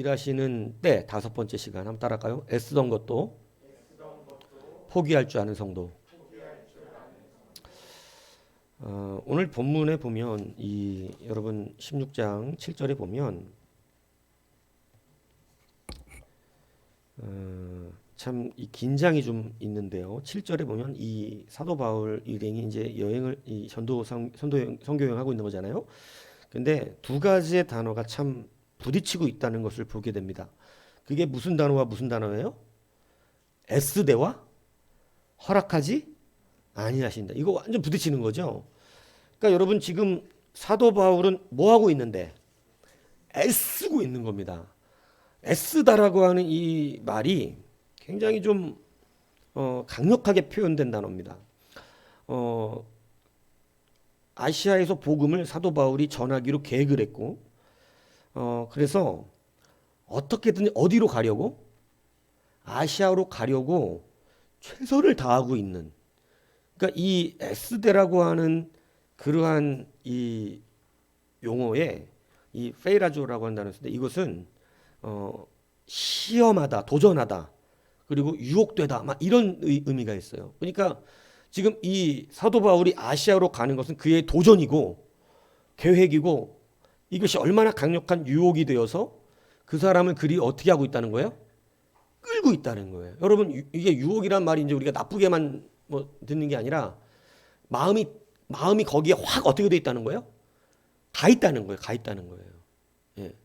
일하시는 때 다섯 번째 시간 한번 따라할까요? 애쓰던 것도 포기할 줄 아는 성도. 오늘 본문에 보면 여러분 16장 7절에 보면 참 이 긴장이 좀 있는데요. 7절에 보면 이 사도 바울 일행이 이제 여행을 이 선교 여행 하고 있는 거잖아요. 근데 두 가지의 단어가 참 부딪히고 있다는 것을 보게 됩니다. 그게 무슨 단어와 무슨 단어예요? 애쓰되와 허락하지 아니하신다. 이거 완전 부딪히는 거죠. 그러니까 여러분 지금 사도 바울은 뭐 하고 있는데 애쓰고 있는 겁니다. 애쓰다라고 하는 이 말이 굉장히 좀 강력하게 표현된 단어입니다. 아시아에서 복음을 사도 바울이 전하기로 계획을 했고, 그래서 어떻게든 어디로 가려고? 아시아로 가려고 최선을 다하고 있는. 그러니까 이 에스데라고 하는 그러한 이 용어에 이 페이라조라고 한다는 것인데 이것은 시험하다, 도전하다, 그리고 유혹되다, 막 이런 의미가 있어요. 그러니까 지금 이 사도 바울이 아시아로 가는 것은 그의 도전이고 계획이고 이것이 얼마나 강력한 유혹이 되어서 그 사람을 그리 어떻게 하고 있다는 거예요? 끌고 있다는 거예요. 여러분 이게 유혹이란 말이 이제 우리가 나쁘게만 뭐 듣는 게 아니라 마음이 거기에 확 어떻게 돼 있다는 거예요? 가 있다는 거예요. 가 있다는 거예요. 예.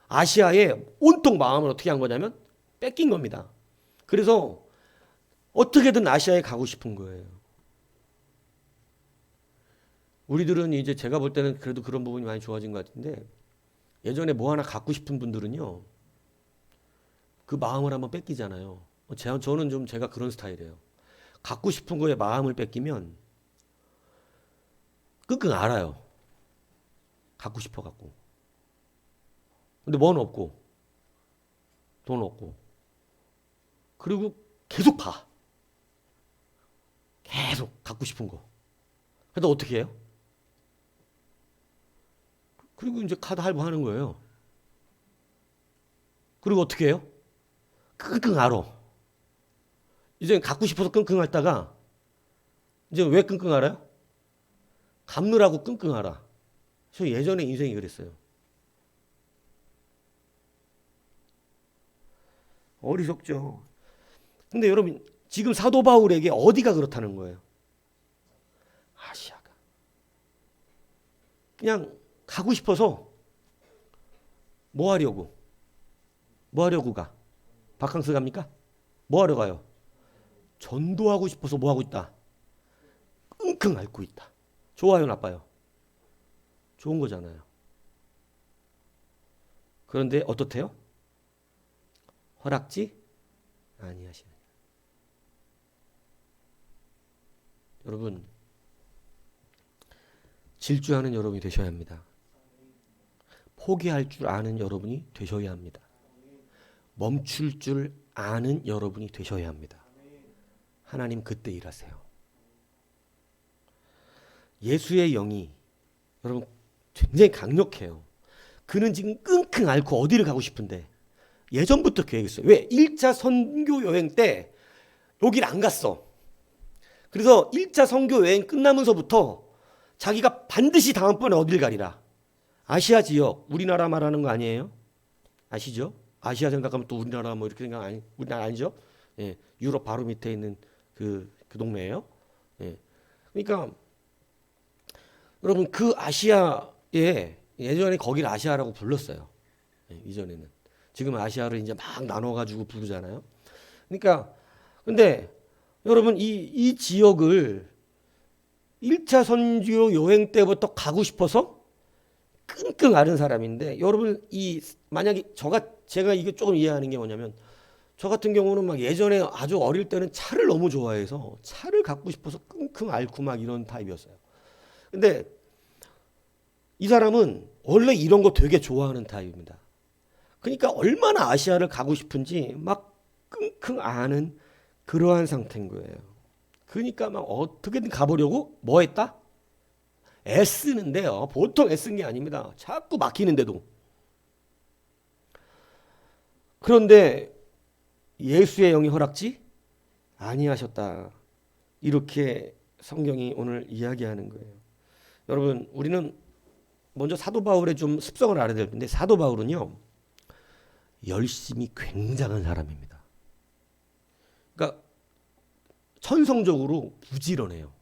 아시아에 온통 마음을 어떻게 한 거냐면 뺏긴 겁니다. 그래서 어떻게든 아시아에 가고 싶은 거예요. 우리들은 이제 제가 볼 때는 그래도 그런 부분이 많이 좋아진 것 같은데 예전에 뭐 하나 갖고 싶은 분들은요 그 마음을 한번 뺏기잖아요. 저는 좀 제가 그런 스타일이에요. 갖고 싶은 거에 마음을 뺏기면 끙끙 앓아요. 갖고 싶어 갖고. 근데 뭔 없고 돈 없고 그리고 계속 가. 계속 갖고 싶은 거. 그래도 어떻게 해요? 그리고 이제 카드 할부하는 거예요. 그리고 어떻게 해요? 끙끙 앓아. 이제 갖고 싶어서 끙끙 앓다가 이제 왜 끙끙 앓아요? 갚느라고 끙끙 앓아. 저 예전에 인생이 그랬어요. 어리석죠. 근데 여러분 지금 사도 바울에게 어디가 그렇다는 거예요? 아시아가. 그냥 가고 싶어서 뭐 하려고? 뭐 하려고 가? 바캉스 갑니까? 뭐 하러 가요? 전도하고 싶어서 뭐 하고 있다? 끙끙 앓고 있다. 좋아요, 나빠요? 좋은 거잖아요. 그런데 어떻대요? 허락지 아니하시는. 여러분 질주하는 여러분이 되셔야 합니다. 포기할 줄 아는 여러분이 되셔야 합니다. 멈출 줄 아는 여러분이 되셔야 합니다. 하나님 그때 일하세요. 예수의 영이 여러분 굉장히 강력해요. 그는 지금 끙끙 앓고 어디를 가고 싶은데 예전부터 계획했어요. 왜? 1차 선교 여행 때 여길 안 갔어. 그래서 1차 선교 여행 끝나면서부터 자기가 반드시 다음번에 어딜 가리라. 아시아 지역, 우리나라 말하는 거 아니에요? 아시죠? 아시아 생각하면 또 우리나라 뭐 이렇게 생각 아니, 우리나라 아니죠? 예, 유럽 바로 밑에 있는 그 동네예요. 예. 그러니까 여러분 그 아시아에 예전에 거기를 아시아라고 불렀어요. 예, 이전에는. 지금 아시아를 이제 막 나눠가지고 부르잖아요. 그러니까 근데 여러분 이 지역을 1차 선교 여행 때부터 가고 싶어서 끙끙 앓은 사람인데 여러분 만약에 제가 이게 조금 이해하는 게 뭐냐면 저 같은 경우는 막 예전에 아주 어릴 때는 차를 너무 좋아해서 차를 갖고 싶어서 끙끙 앓고 막 이런 타입이었어요. 근데 이 사람은 원래 이런 거 되게 좋아하는 타입입니다. 그러니까 얼마나 아시아를 가고 싶은지 막 끙끙 앓는 그러한 상태인 거예요. 그러니까 막 어떻게든 가보려고 뭐 했다? 애쓰는데요. 보통 애쓴 게 아닙니다. 자꾸 막히는데도. 그런데 예수의 영이 허락지 아니하셨다. 이렇게 성경이 오늘 이야기하는 거예요. 여러분, 우리는 먼저 사도 바울의 좀 습성을 알아야 될 텐데, 사도 바울은요 열심이 굉장한 사람입니다. 그러니까 천성적으로 부지런해요.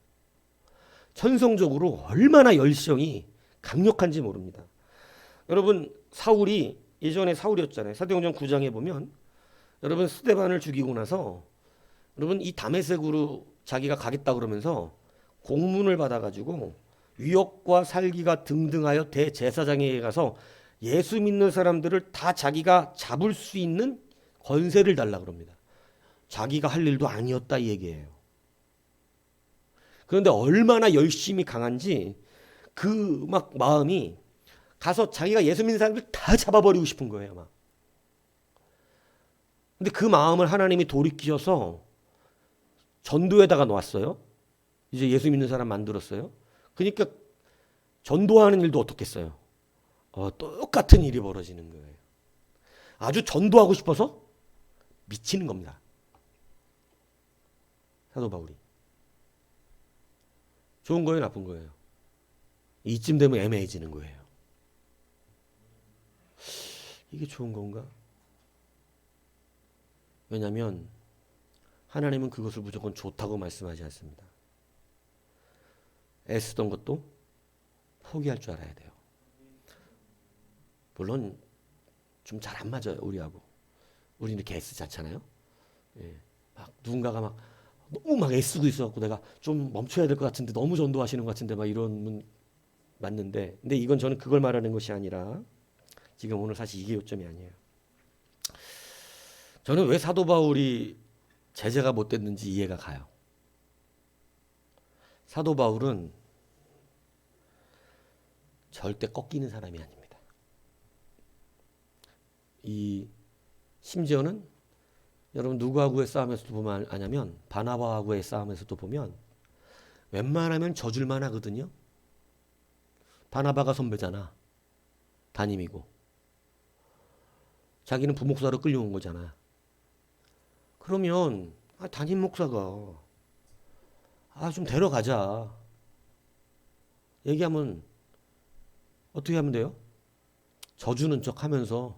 천성적으로 얼마나 열성이 강력한지 모릅니다. 여러분, 사울이 예전에 사울이었잖아요. 사도행전 9장에 보면 여러분 스데반을 죽이고 나서 여러분 이 다메섹으로 자기가 가겠다 그러면서 공문을 받아가지고 위협과 살기가 등등하여 대제사장에게 가서 예수 믿는 사람들을 다 자기가 잡을 수 있는 권세를 달라 그럽니다. 자기가 할 일도 아니었다 이 얘기예요. 그런데 얼마나 열심히 강한지 그 막 마음이 가서 자기가 예수 믿는 사람들 다 잡아버리고 싶은 거예요, 막. 근데 그 마음을 하나님이 돌이키셔서 전도에다가 놓았어요. 이제 예수 믿는 사람 만들었어요. 그러니까 전도하는 일도 어떻겠어요? 똑같은 일이 벌어지는 거예요. 아주 전도하고 싶어서 미치는 겁니다. 사도 바울이. 좋은 거예요, 나쁜 거예요? 이쯤 되면 애매해지는 거예요. 이게 좋은 건가? 왜냐하면 하나님은 그것을 무조건 좋다고 말씀하지 않습니다. 애쓰던 것도 포기할 줄 알아야 돼요. 물론 좀 잘 안 맞아요, 우리하고. 우리는 이렇게 애쓰지 않잖아요. 예. 막 누군가가 막 너무 막 애쓰고 있어갖고 내가 좀 멈춰야 될 것 같은데 너무 전도하시는 것 같은데 막 이런 맞는데, 근데 이건 저는 그걸 말하는 것이 아니라 지금 오늘 사실 이게 요점이 아니에요. 저는 왜 사도 바울이 제자가 못 됐는지 이해가 가요. 사도 바울은 절대 꺾이는 사람이 아닙니다. 심지어는 여러분 누구하고의 싸움에서도 보면 아냐면 바나바하고의 싸움에서도 보면 웬만하면 져줄만 하거든요. 바나바가 선배잖아. 담임이고. 자기는 부목사로 끌려온 거잖아. 그러면 담임 목사가 좀 데려가자. 얘기하면 어떻게 하면 돼요? 져주는 척 하면서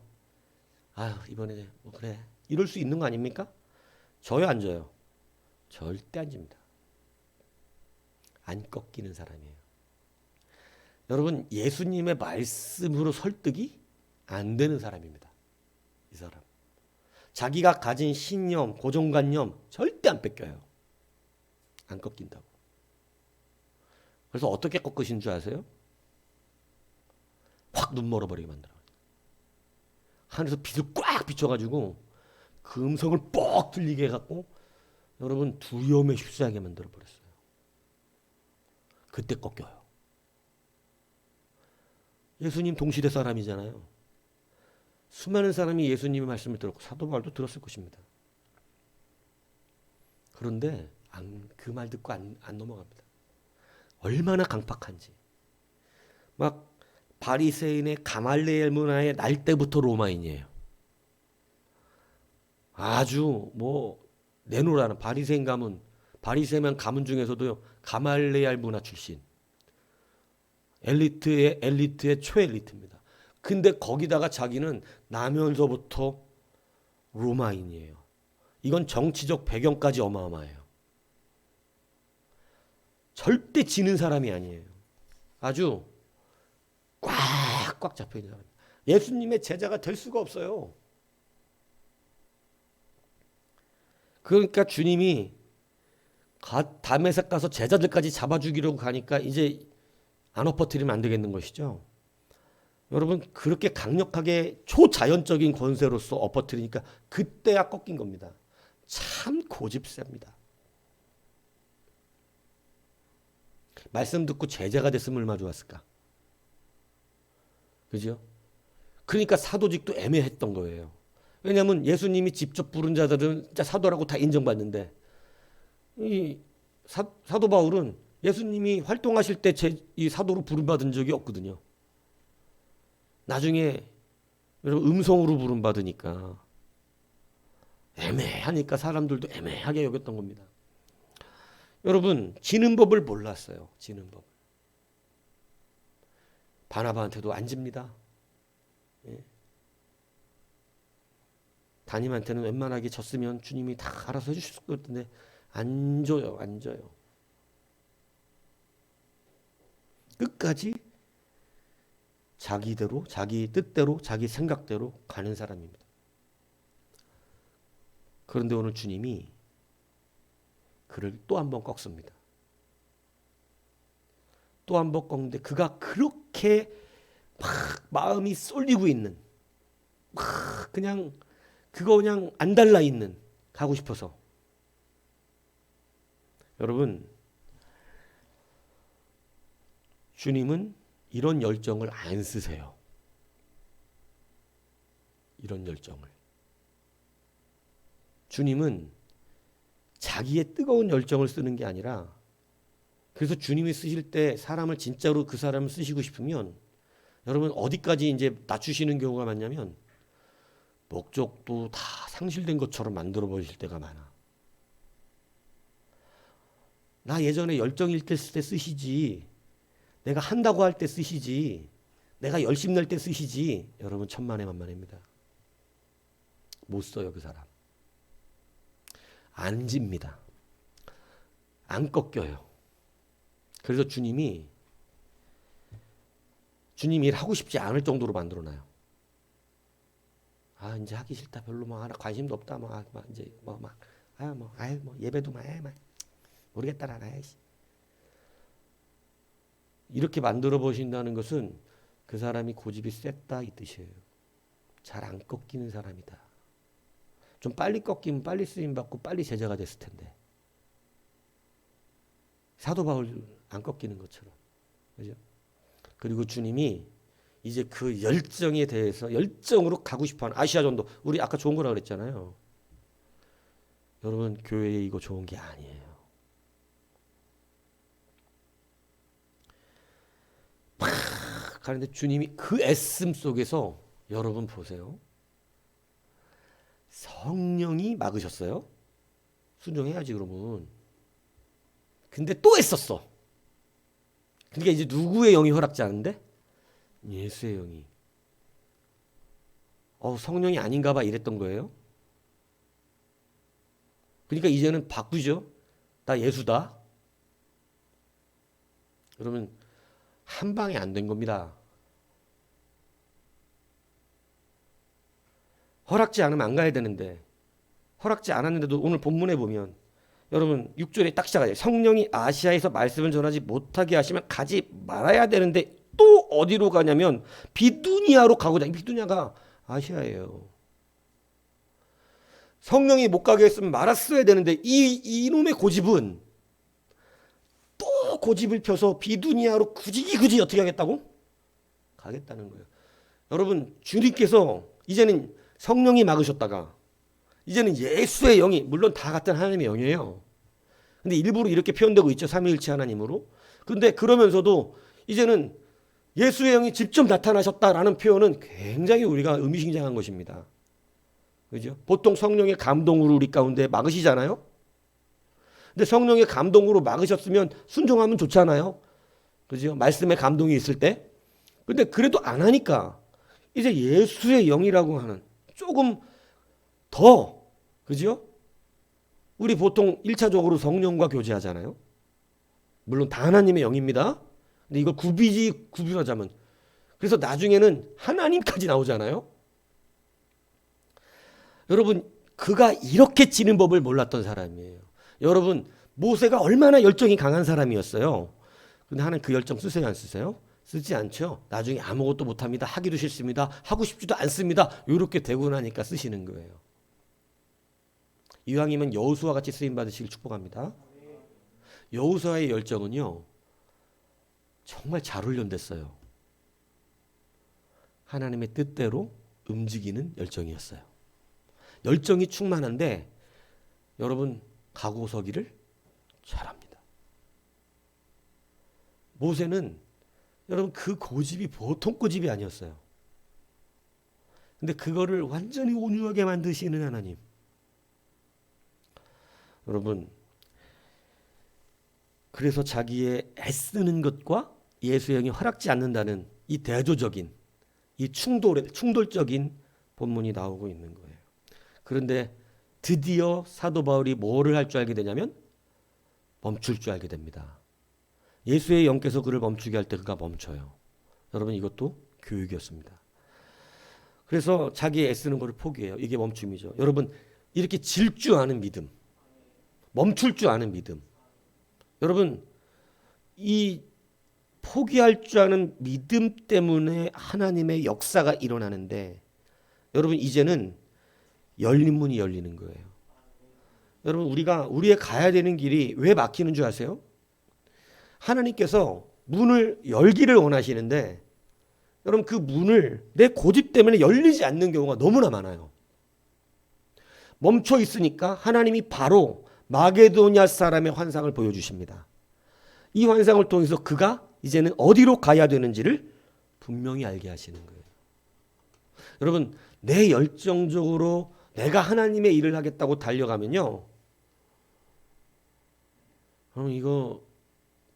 이번에 뭐 그래. 이럴 수 있는 거 아닙니까? 져요, 안 져요? 절대 안 집니다. 안 꺾이는 사람이에요. 여러분, 예수님의 말씀으로 설득이 안 되는 사람입니다. 이 사람. 자기가 가진 신념, 고정관념 절대 안 뺏겨요. 안 꺾인다고. 그래서 어떻게 꺾으신 줄 아세요? 확 눈 멀어버리게 만들어요. 하늘에서 빛을 꽉 비춰가지고 그 음성을 뻑 들리게 해갖고 여러분 두려움에 휩싸이게 만들어버렸어요. 그때 꺾여요. 예수님 동시대 사람이잖아요. 수많은 사람이 예수님의 말씀을 들었고 사도 바울도 들었을 것입니다. 그런데 그 말 듣고 안 넘어갑니다. 얼마나 강팍한지. 막 바리새인의 가말리엘 문화에 날 때부터 로마인이에요. 아주 뭐 내놓으라는 바리새인 가문, 바리새인 가문 중에서도 가말리엘 문화 출신. 엘리트의 초엘리트입니다. 근데 거기다가 자기는 나면서부터 로마인이에요. 이건 정치적 배경까지 어마어마해요. 절대 지는 사람이 아니에요. 아주 꽉꽉 잡혀있는 사람. 예수님의 제자가 될 수가 없어요. 그러니까 주님이 다메섹 가서 제자들까지 잡아주기로 가니까 이제 안 엎어뜨리면 안 되겠는 것이죠. 여러분, 그렇게 강력하게 초자연적인 권세로서 엎어뜨리니까 그때야 꺾인 겁니다. 참 고집셉니다. 말씀 듣고 제자가 됐으면 얼마나 좋았을까. 그죠? 그러니까 사도직도 애매했던 거예요. 왜냐하면 예수님이 직접 부른 자들은 진짜 사도라고 다 인정받는데 이 사도 바울은 예수님이 활동하실 때 이 사도로 부름받은 적이 없거든요. 나중에 여러분 음성으로 부름받으니까 애매하니까 사람들도 애매하게 여겼던 겁니다. 여러분, 지는 법을 몰랐어요. 지는 법. 바나바한테도 안 집니다. 예. 담임한테는 웬만하게 졌으면 주님이 다 알아서 해주실 것 같은데 안 줘요. 안 줘요. 끝까지 자기대로, 자기 뜻대로, 자기 생각대로 가는 사람입니다. 그런데 오늘 주님이 그를 또 한 번 꺾습니다. 또 한 번 꺾는데 그가 그렇게 막 마음이 쏠리고 있는, 막 그냥 그거 그냥 안 달라 있는, 가고 싶어서. 여러분, 주님은 이런 열정을 안 쓰세요. 이런 열정을. 주님은 자기의 뜨거운 열정을 쓰는 게 아니라, 그래서 주님이 쓰실 때 사람을 진짜로 그 사람을 쓰시고 싶으면 여러분 어디까지 이제 낮추시는 경우가 많냐면 목적도 다 상실된 것처럼 만들어 버리실 때가 많아. 나 예전에 열정일 때 쓰시지, 내가 한다고 할 때 쓰시지, 내가 열심 낼 때 쓰시지. 여러분 천만에만만입니다. 못 써요. 그 사람 안 집니다. 안 꺾여요. 그래서 주님이 일 하고 싶지 않을 정도로 만들어놔요. 아, 이제 하기 싫다. 별로 막 관심도 없다. 이제 예배도 모르겠다. 이렇게 만들어 보신다는 것은 그 사람이 고집이 셌다 이 뜻이에요. 잘 안 꺾이는 사람이다. 좀 빨리 꺾이면 빨리 쓰임 받고 빨리 제자가 됐을 텐데. 사도 바울 안 꺾이는 것처럼. 그죠? 그리고 주님이 이제 그 열정에 대해서 열정으로 가고 싶어하는 아시아 전도, 우리 아까 좋은 거라 그랬잖아요. 여러분, 교회에 이거 좋은 게 아니에요. 막 가는데 주님이 그 애씀 속에서 여러분 보세요. 성령이 막으셨어요. 순종해야지 그러면. 근데 또 애썼어. 그러니까 이제 누구의 영이 허락지 않은데? 예수의 영이. 성령이 아닌가 봐 이랬던 거예요. 그러니까 이제는 바꾸죠. 나 예수다. 그러면 한 방에 안 된 겁니다. 허락지 않으면 안 가야 되는데, 허락지 않았는데도 오늘 본문에 보면 여러분 6절에 딱 시작하죠. 성령이 아시아에서 말씀을 전하지 못하게 하시면 가지 말아야 되는데 또 어디로 가냐면 비두니아로 가고자. 비두니아가 아시아예요. 성령이 못 가게 했으면 말았어야 되는데 이놈의 고집은 또 고집을 펴서 비두니아로 굳이 어떻게 하겠다고? 가겠다는 거예요. 여러분, 주님께서 이제는 성령이 막으셨다가 이제는 예수의 영이, 물론 다 같은 하나님의 영이에요. 근데 일부러 이렇게 표현되고 있죠. 삼위일체 하나님으로. 그런데 그러면서도 이제는 예수의 영이 직접 나타나셨다라는 표현은 굉장히 우리가 의미심장한 것입니다. 그죠? 보통 성령의 감동으로 우리 가운데 막으시잖아요. 근데 성령의 감동으로 막으셨으면 순종하면 좋잖아요. 그죠? 말씀에 감동이 있을 때. 근데 그래도 안 하니까 이제 예수의 영이라고 하는 조금 더, 그죠? 우리 보통 1차적으로 성령과 교제하잖아요. 물론 다 하나님의 영입니다. 근데 이걸 구분하자면. 그래서 나중에는 하나님까지 나오잖아요. 여러분, 그가 이렇게 지는 법을 몰랐던 사람이에요. 여러분, 모세가 얼마나 열정이 강한 사람이었어요. 근데 하나님 그 열정 쓰세요, 안 쓰세요? 쓰지 않죠. 나중에 아무것도 못합니다. 하기도 싫습니다. 하고 싶지도 않습니다. 이렇게 되고 나니까 쓰시는 거예요. 이왕이면 여호수아 같이 쓰임 받으시길 축복합니다. 여호수아의 열정은요, 정말 잘 훈련됐어요. 하나님의 뜻대로 움직이는 열정이었어요. 열정이 충만한데 여러분, 가고 서기를 잘합니다. 모세는 여러분 그 고집이 보통 고집이 아니었어요. 근데 그거를 완전히 온유하게 만드시는 하나님. 여러분, 그래서 자기의 애쓰는 것과 예수의 영이 허락지 않는다는 이 대조적인, 이 충돌적인 본문이 나오고 있는 거예요. 그런데 드디어 사도 바울이 뭐를 할 줄 알게 되냐면 멈출 줄 알게 됩니다. 예수의 영께서 그를 멈추게 할 때 그가 멈춰요. 여러분, 이것도 교육이었습니다. 그래서 자기 애쓰는 것을 포기해요. 이게 멈춤이죠. 여러분, 이렇게 질 줄 아는 믿음, 멈출 줄 아는 믿음. 여러분, 이 포기할 줄 아는 믿음 때문에 하나님의 역사가 일어나는데, 여러분, 이제는 열린 문이 열리는 거예요. 여러분, 우리의 가야 되는 길이 왜 막히는 줄 아세요? 하나님께서 문을 열기를 원하시는데, 여러분, 그 문을 내 고집 때문에 열리지 않는 경우가 너무나 많아요. 멈춰 있으니까 하나님이 바로 마게도냐 사람의 환상을 보여주십니다. 이 환상을 통해서 그가 이제는 어디로 가야 되는지를 분명히 알게 하시는 거예요. 여러분, 내 열정적으로 내가 하나님의 일을 하겠다고 달려가면요, 여러분, 이거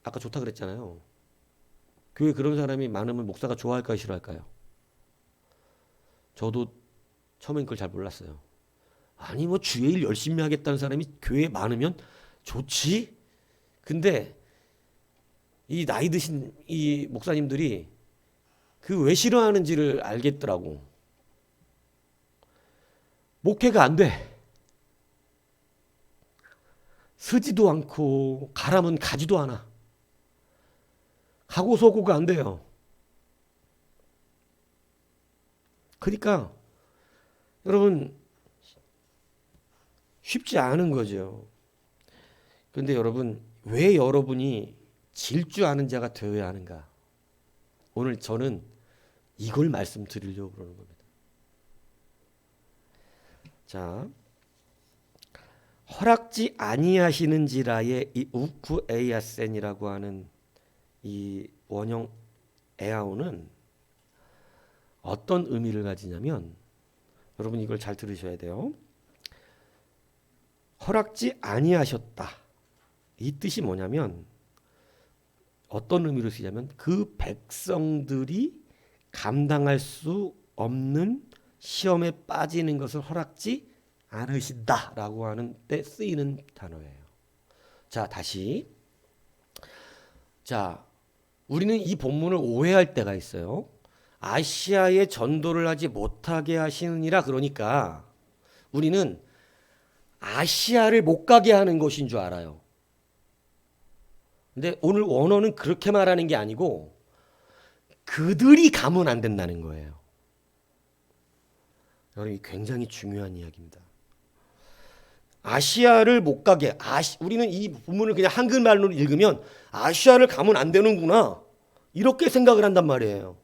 아까 좋다 그랬잖아요. 교회 그런 사람이 많으면 목사가 좋아할까요, 싫어할까요? 저도 처음엔 그걸 잘 몰랐어요. 아니, 뭐 주의 일 열심히 하겠다는 사람이 교회에 많으면 좋지. 근데 이 나이 드신 이 목사님들이 그 왜 싫어하는지를 알겠더라고. 목회가 안 돼. 서지도 않고 가라면 가지도 않아. 가고 서고가 안 돼요. 그러니까 여러분, 쉽지 않은 거죠. 그런데 여러분, 왜 여러분이 질 줄 아는 자가 되어야 하는가? 오늘 저는 이걸 말씀드리려고 그러는 겁니다. 자, 허락지 아니하시는지라의 이 우쿠 에이아센이라고 하는 이 원형 에아오는 어떤 의미를 가지냐면, 여러분 이걸 잘 들으셔야 돼요. 허락지 아니하셨다. 이 뜻이 뭐냐면, 어떤 의미로 쓰냐면 그 백성들이 감당할 수 없는 시험에 빠지는 것을 허락지 않으신다라고 하는 때 쓰이는 단어예요. 자, 다시. 자, 우리는 이 본문을 오해할 때가 있어요. 아시아에 전도를 하지 못하게 하시느니라, 그러니까 우리는 아시아를 못 가게 하는 것인 줄 알아요. 근데 오늘 원어는 그렇게 말하는 게 아니고 그들이 가면 안 된다는 거예요. 여러분, 굉장히 중요한 이야기입니다. 아시아를 못 가게, 우리는 이 본문을 그냥 한글말로 읽으면 아시아를 가면 안 되는구나, 이렇게 생각을 한단 말이에요.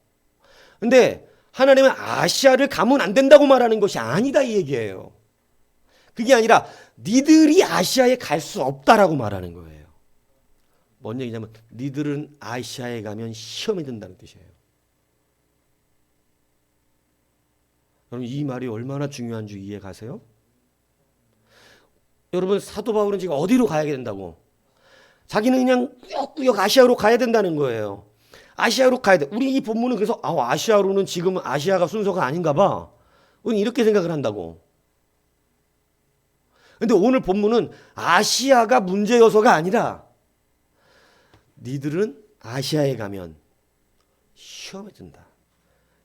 근데 하나님은 아시아를 가면 안 된다고 말하는 것이 아니다, 이 얘기예요. 그게 아니라 니들이 아시아에 갈 수 없다라고 말하는 거예요. 뭔 얘기냐면 니들은 아시아에 가면 시험이 든다는 뜻이에요. 여러분, 이 말이 얼마나 중요한 줄 이해 가세요? 여러분, 사도 바울은 지금 어디로 가야 된다고? 자기는 그냥 꾸역꾸역 아시아로 가야 된다는 거예요. 아시아로 가야 돼. 우리 이 본문은 그래서 아시아로는 지금 아시아가 순서가 아닌가 봐, 우리는 이렇게 생각을 한다고. 근데 오늘 본문은 아시아가 문제여서가 아니라 니들은 아시아에 가면 시험에 든다.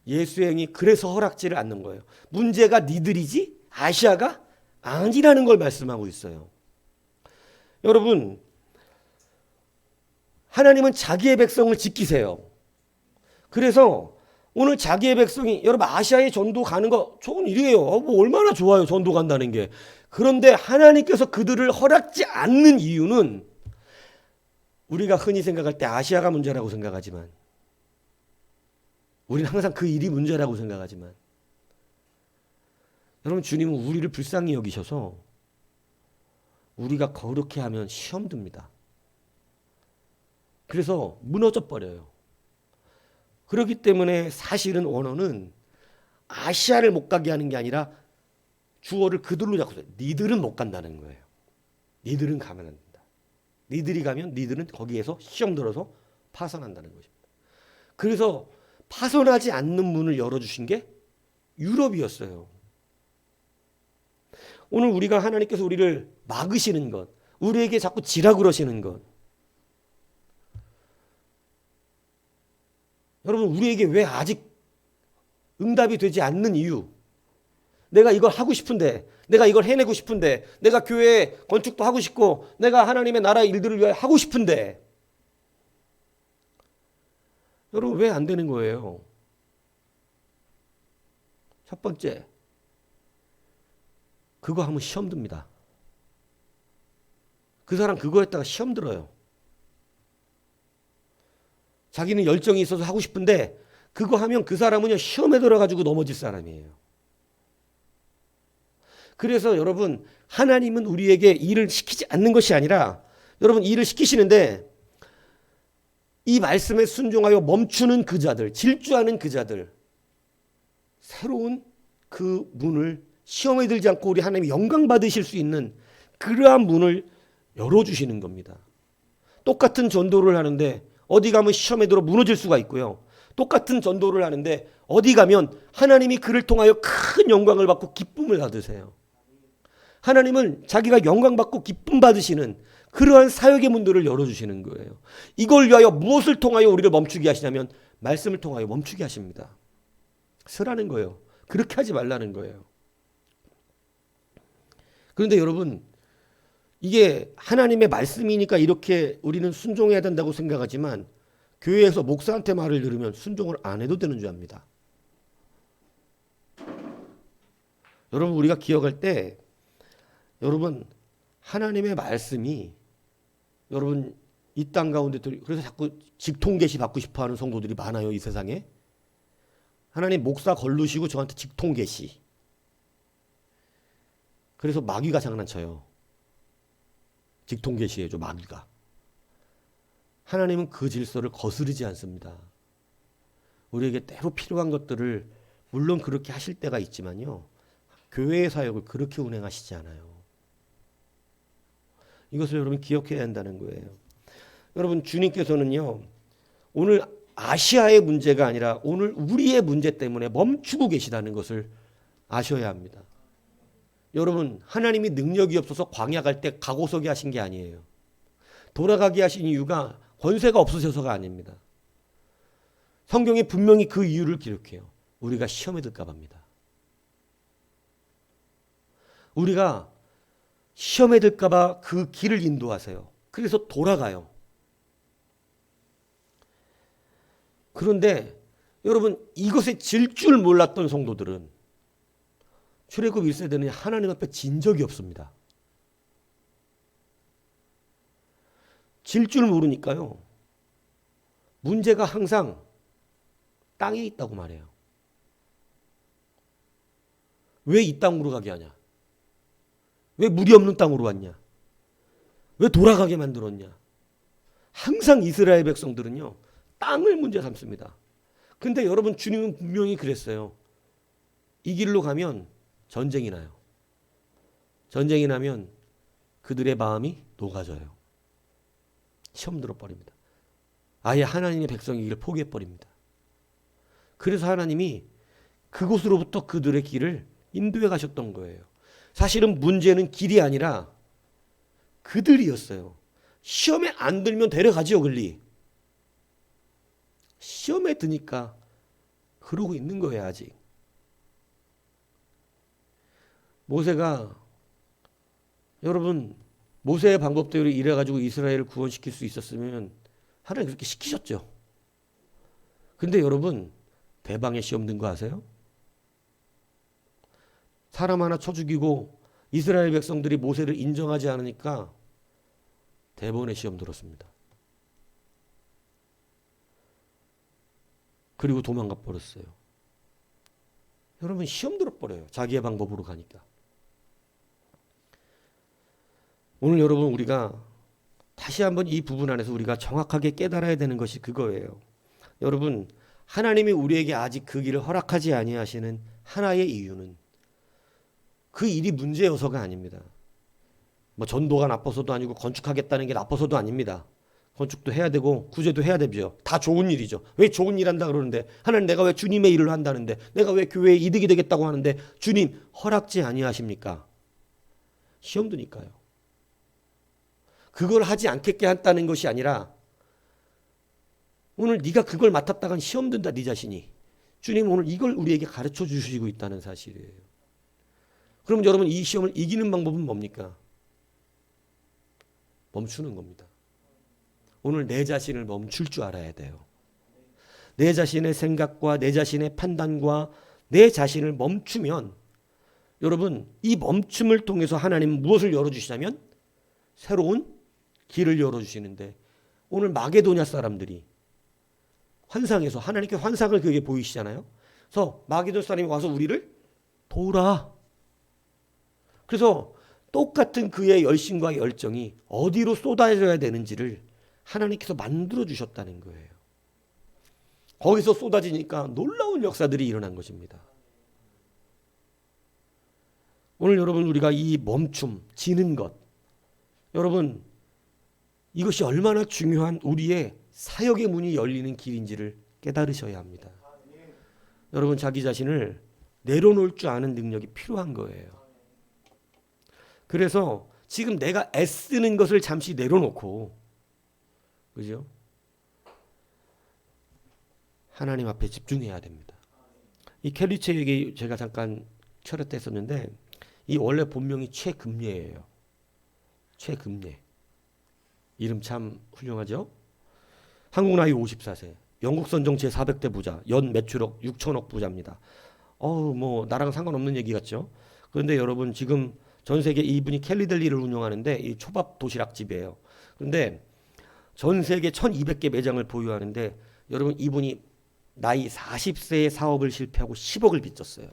예수의 영이 그래서 허락지를 않는 거예요. 문제가 니들이지 아시아가 아니라는 걸 말씀하고 있어요. 여러분, 하나님은 자기의 백성을 지키세요. 그래서 오늘 자기의 백성이, 여러분, 아시아에 전도 가는 거 좋은 일이에요. 뭐 얼마나 좋아요, 전도 간다는 게. 그런데 하나님께서 그들을 허락지 않는 이유는, 우리가 흔히 생각할 때 아시아가 문제라고 생각하지만, 우리는 항상 그 일이 문제라고 생각하지만, 여러분, 주님은 우리를 불쌍히 여기셔서 우리가 그렇게 하면 시험 듭니다. 그래서 무너져 버려요. 그렇기 때문에 사실은 원어는 아시아를 못 가게 하는 게 아니라 주어를 그들로 잡고 있어요. 니들은 못 간다는 거예요. 니들은 가면 안 된다. 니들이 가면 니들은 거기에서 시험 들어서 파산한다는 것입니다. 그래서 파손하지 않는 문을 열어주신 게 유럽이었어요. 오늘 우리가 하나님께서 우리를 막으시는 것, 우리에게 자꾸 지라 그러시는 것, 여러분 우리에게 왜 아직 응답이 되지 않는 이유, 내가 이걸 하고 싶은데, 내가 이걸 해내고 싶은데, 내가 교회 건축도 하고 싶고, 내가 하나님의 나라 일들을 위해 하고 싶은데, 여러분 왜 안 되는 거예요? 첫 번째, 그거 하면 시험 듭니다. 그 사람 그거 했다가 시험 들어요. 자기는 열정이 있어서 하고 싶은데 그거 하면 그 사람은요 시험에 들어가지고 넘어질 사람이에요. 그래서 여러분 하나님은 우리에게 일을 시키지 않는 것이 아니라 여러분 일을 시키시는데 이 말씀에 순종하여 멈추는 그 자들, 질주하는 그 자들, 새로운 그 문을 시험에 들지 않고 우리 하나님이 영광 받으실 수 있는 그러한 문을 열어주시는 겁니다. 똑같은 전도를 하는데 어디 가면 시험에 들어 무너질 수가 있고요. 똑같은 전도를 하는데 어디 가면 하나님이 그를 통하여 큰 영광을 받고 기쁨을 받으세요. 하나님은 자기가 영광 받고 기쁨 받으시는 그러한 사역의 문들을 열어주시는 거예요. 이걸 위하여 무엇을 통하여 우리를 멈추게 하시냐면 말씀을 통하여 멈추게 하십니다. 쓰라는 거예요. 그렇게 하지 말라는 거예요. 그런데 여러분 이게 하나님의 말씀이니까 이렇게 우리는 순종해야 된다고 생각하지만 교회에서 목사한테 말을 들으면 순종을 안 해도 되는 줄 압니다. 여러분 우리가 기억할 때 여러분 하나님의 말씀이 여러분 이 땅 가운데 그래서 자꾸 직통계시 받고 싶어하는 성도들이 많아요. 이 세상에. 하나님 목사 걸르시고 저한테 직통계시. 그래서 마귀가 장난쳐요. 직통계시해줘 마귀가. 하나님은 그 질서를 거스르지 않습니다. 우리에게 때로 필요한 것들을 물론 그렇게 하실 때가 있지만요. 교회의 사역을 그렇게 운행하시지 않아요. 이것을 여러분 기억해야 한다는 거예요. 여러분 주님께서는요. 오늘 아시아의 문제가 아니라 오늘 우리의 문제 때문에 멈추고 계시다는 것을 아셔야 합니다. 여러분 하나님이 능력이 없어서 광야 갈 때 가고서게 하신 게 아니에요. 돌아가게 하신 이유가 권세가 없으셔서가 아닙니다. 성경에 분명히 그 이유를 기록해요. 우리가 시험에 들까 봐입니다. 우리가 시험에 들까 봐 그 길을 인도하세요. 그래서 돌아가요. 그런데 여러분 이것에 질 줄 몰랐던 성도들은 출애굽 1세대는 하나님 앞에 진 적이 없습니다. 질 줄 모르니까요. 문제가 항상 땅에 있다고 말해요. 왜 이 땅으로 가게 하냐? 왜 물이 없는 땅으로 왔냐? 왜 돌아가게 만들었냐? 항상 이스라엘 백성들은요. 땅을 문제 삼습니다. 근데 여러분 주님은 분명히 그랬어요. 이 길로 가면 전쟁이 나요. 전쟁이 나면 그들의 마음이 녹아져요. 시험 들어버립니다. 아예 하나님의 백성이기를 포기해버립니다. 그래서 하나님이 그곳으로부터 그들의 길을 인도해 가셨던 거예요. 사실은 문제는 길이 아니라 그들이었어요. 시험에 안 들면 데려가지요, 글리. 시험에 드니까 그러고 있는 거예요, 아직. 모세가 여러분 모세의 방법대로 일해가지고 이스라엘을 구원시킬 수 있었으면 하나님 그렇게 시키셨죠. 근데 여러분 대방의 시험 든 거 아세요? 사람 하나 쳐 죽이고 이스라엘 백성들이 모세를 인정하지 않으니까 대번의 시험 들었습니다. 그리고 도망가 버렸어요. 여러분 시험 들어버려요. 자기의 방법으로 가니까. 오늘 여러분 우리가 다시 한번 이 부분 안에서 우리가 정확하게 깨달아야 되는 것이 그거예요. 여러분 하나님이 우리에게 아직 그 길을 허락하지 아니하시는 하나의 이유는 그 일이 문제여서가 아닙니다. 뭐 전도가 나빠서도 아니고 건축하겠다는 게 나빠서도 아닙니다. 건축도 해야 되고 구제도 해야 되죠. 다 좋은 일이죠. 왜 좋은 일 한다 그러는데 하나님 내가 왜 주님의 일을 한다는데 내가 왜 교회에 이득이 되겠다고 하는데 주님 허락지 아니하십니까? 시험 드니까요. 그걸 하지 않겠게 한다는 것이 아니라 오늘 네가 그걸 맡았다간 시험 든다 네 자신이. 주님 오늘 이걸 우리에게 가르쳐 주시고 있다는 사실이에요. 그럼 여러분 이 시험을 이기는 방법은 뭡니까? 멈추는 겁니다. 오늘 내 자신을 멈출 줄 알아야 돼요. 내 자신의 생각과 내 자신의 판단과 내 자신을 멈추면 여러분 이 멈춤을 통해서 하나님은 무엇을 열어주시냐면 새로운 길을 열어주시는데 오늘 마게도냐 사람들이 환상에서 하나님께 환상을 그에게 보이시잖아요. 그래서 마게도냐 사람이 와서 우리를 도우라. 그래서 똑같은 그의 열심과 열정이 어디로 쏟아져야 되는지를 하나님께서 만들어 주셨다는 거예요. 거기서 쏟아지니까 놀라운 역사들이 일어난 것입니다. 오늘 여러분 우리가 이 멈춤, 지는 것, 여러분 이것이 얼마나 중요한 우리의 사역의 문이 열리는 길인지를 깨달으셔야 합니다. 여러분 자기 자신을 내려놓을 줄 아는 능력이 필요한 거예요. 그래서 지금 내가 애쓰는 것을 잠시 내려놓고 그죠? 하나님 앞에 집중해야 됩니다. 이 켈리체 얘기 제가 잠깐 철회했었는데 이 원래 본명이 최금례예요. 최금례. 이름 참 훌륭하죠? 한국 나이 54세. 영국 선정 제400대 부자. 연 매출억 6천억 부자입니다. 뭐 나랑 상관없는 얘기 같죠? 그런데 여러분 지금 전 세계 이분이 켈리델리를 운영하는데 이 초밥 도시락집이에요. 그런데 전 세계 1200개 매장을 보유하는데 여러분 이분이 나이 40세에 사업을 실패하고 10억을 빚졌어요.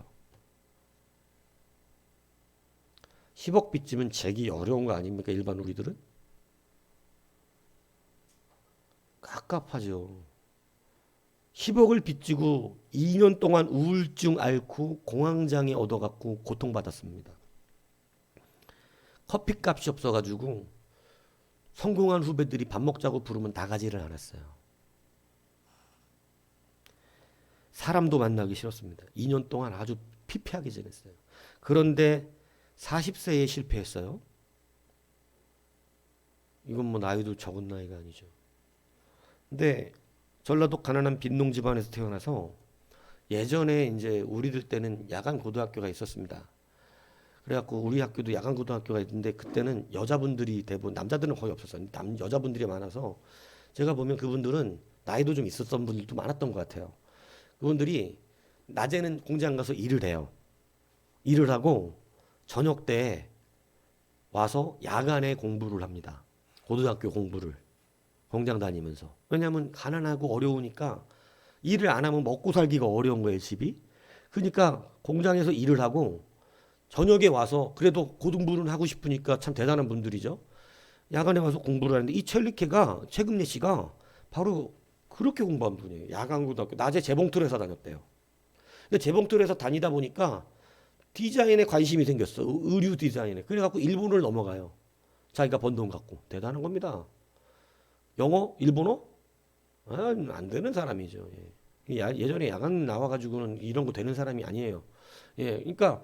10억 빚지면 재기 어려운 거 아닙니까? 일반 우리들은? 깝깝하죠. 10억을 빚지고 2년 동안 우울증 앓고 공황장애 얻어갖고 고통받았습니다. 커피값이 없어가지고 성공한 후배들이 밥 먹자고 부르면 나가지를 않았어요. 사람도 만나기 싫었습니다. 2년 동안 아주 피폐하게 지냈어요. 그런데 40세에 실패했어요. 이건 뭐 나이도 적은 나이가 아니죠. 근데 전라도 가난한 빈농 집안에서 태어나서 예전에 이제 우리들 때는 야간 고등학교가 있었습니다. 그래갖고 우리 학교도 야간 고등학교가 있는데 그때는 여자분들이 대부분 남자들은 거의 없었어요. 여자분들이 많아서 제가 보면 그분들은 나이도 좀 있었던 분들도 많았던 것 같아요. 그분들이 낮에는 공장 가서 일을 해요. 일을 하고 저녁 때 와서 야간에 공부를 합니다. 고등학교 공부를 공장 다니면서. 왜냐하면 가난하고 어려우니까 일을 안 하면 먹고 살기가 어려운 거예요, 집이. 그러니까 공장에서 일을 하고 저녁에 와서 그래도 고등부는 하고 싶으니까 참 대단한 분들이죠. 야간에 와서 공부를 하는데 이 첼리케가 최금례 씨가 바로 그렇게 공부한 분이에요. 야간 고등학교. 낮에 재봉틀 회사 다녔대요. 근데 재봉틀 회사 다니다 보니까 디자인에 관심이 생겼어. 의류 디자인에. 그래갖고 일본을 넘어가요. 자기가 번 돈 갖고. 대단한 겁니다. 영어? 일본어? 안 되는 사람이죠. 예. 예전에 야간 나와가지고는 이런 거 되는 사람이 아니에요. 예. 그러니까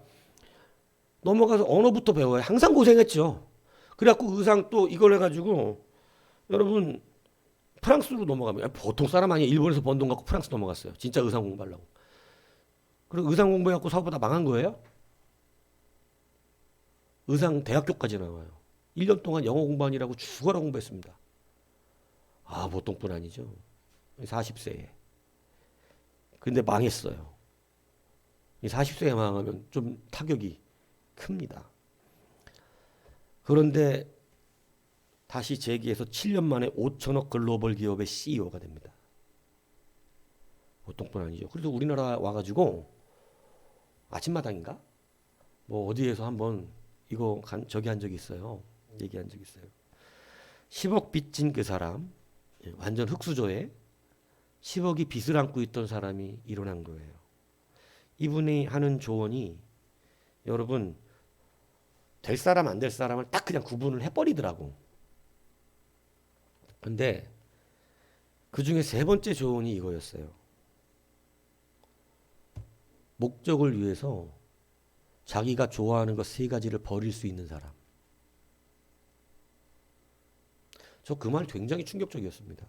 넘어가서 언어부터 배워요. 항상 고생했죠. 그래갖고 의상 또 이걸 해가지고 여러분 프랑스로 넘어가면 보통 사람 아니에요. 일본에서 번 돈 갖고 프랑스 넘어갔어요. 진짜 의상 공부하려고. 그리고 의상 공부해갖고 사업하다 망한 거예요. 의상 대학교까지 나와요. 1년 동안 영어 공부하느라고 죽어라 공부했습니다. 보통 분 아니죠. 40세에. 근데 망했어요. 40세에 망하면 좀 타격이 큽니다. 그런데 다시 재기해서 7년 만에 5천억 글로벌 기업의 CEO가 됩니다. 보통 분 아니죠. 그래서 우리나라 와가지고 아침마당인가? 뭐 어디에서 한번 이거 저기 한 적이 있어요. 얘기한 적이 있어요. 10억 빚진 그 사람, 완전 흙수저에 10억이 빚을 안고 있던 사람이 일어난 거예요. 이분이 하는 조언이 여러분 될 사람 안 될 사람을 딱 그냥 구분을 해버리더라고. 근데 그 중에 세 번째 조언이 이거였어요. 목적을 위해서 자기가 좋아하는 것 세 가지를 버릴 수 있는 사람. 저 그 말 굉장히 충격적이었습니다.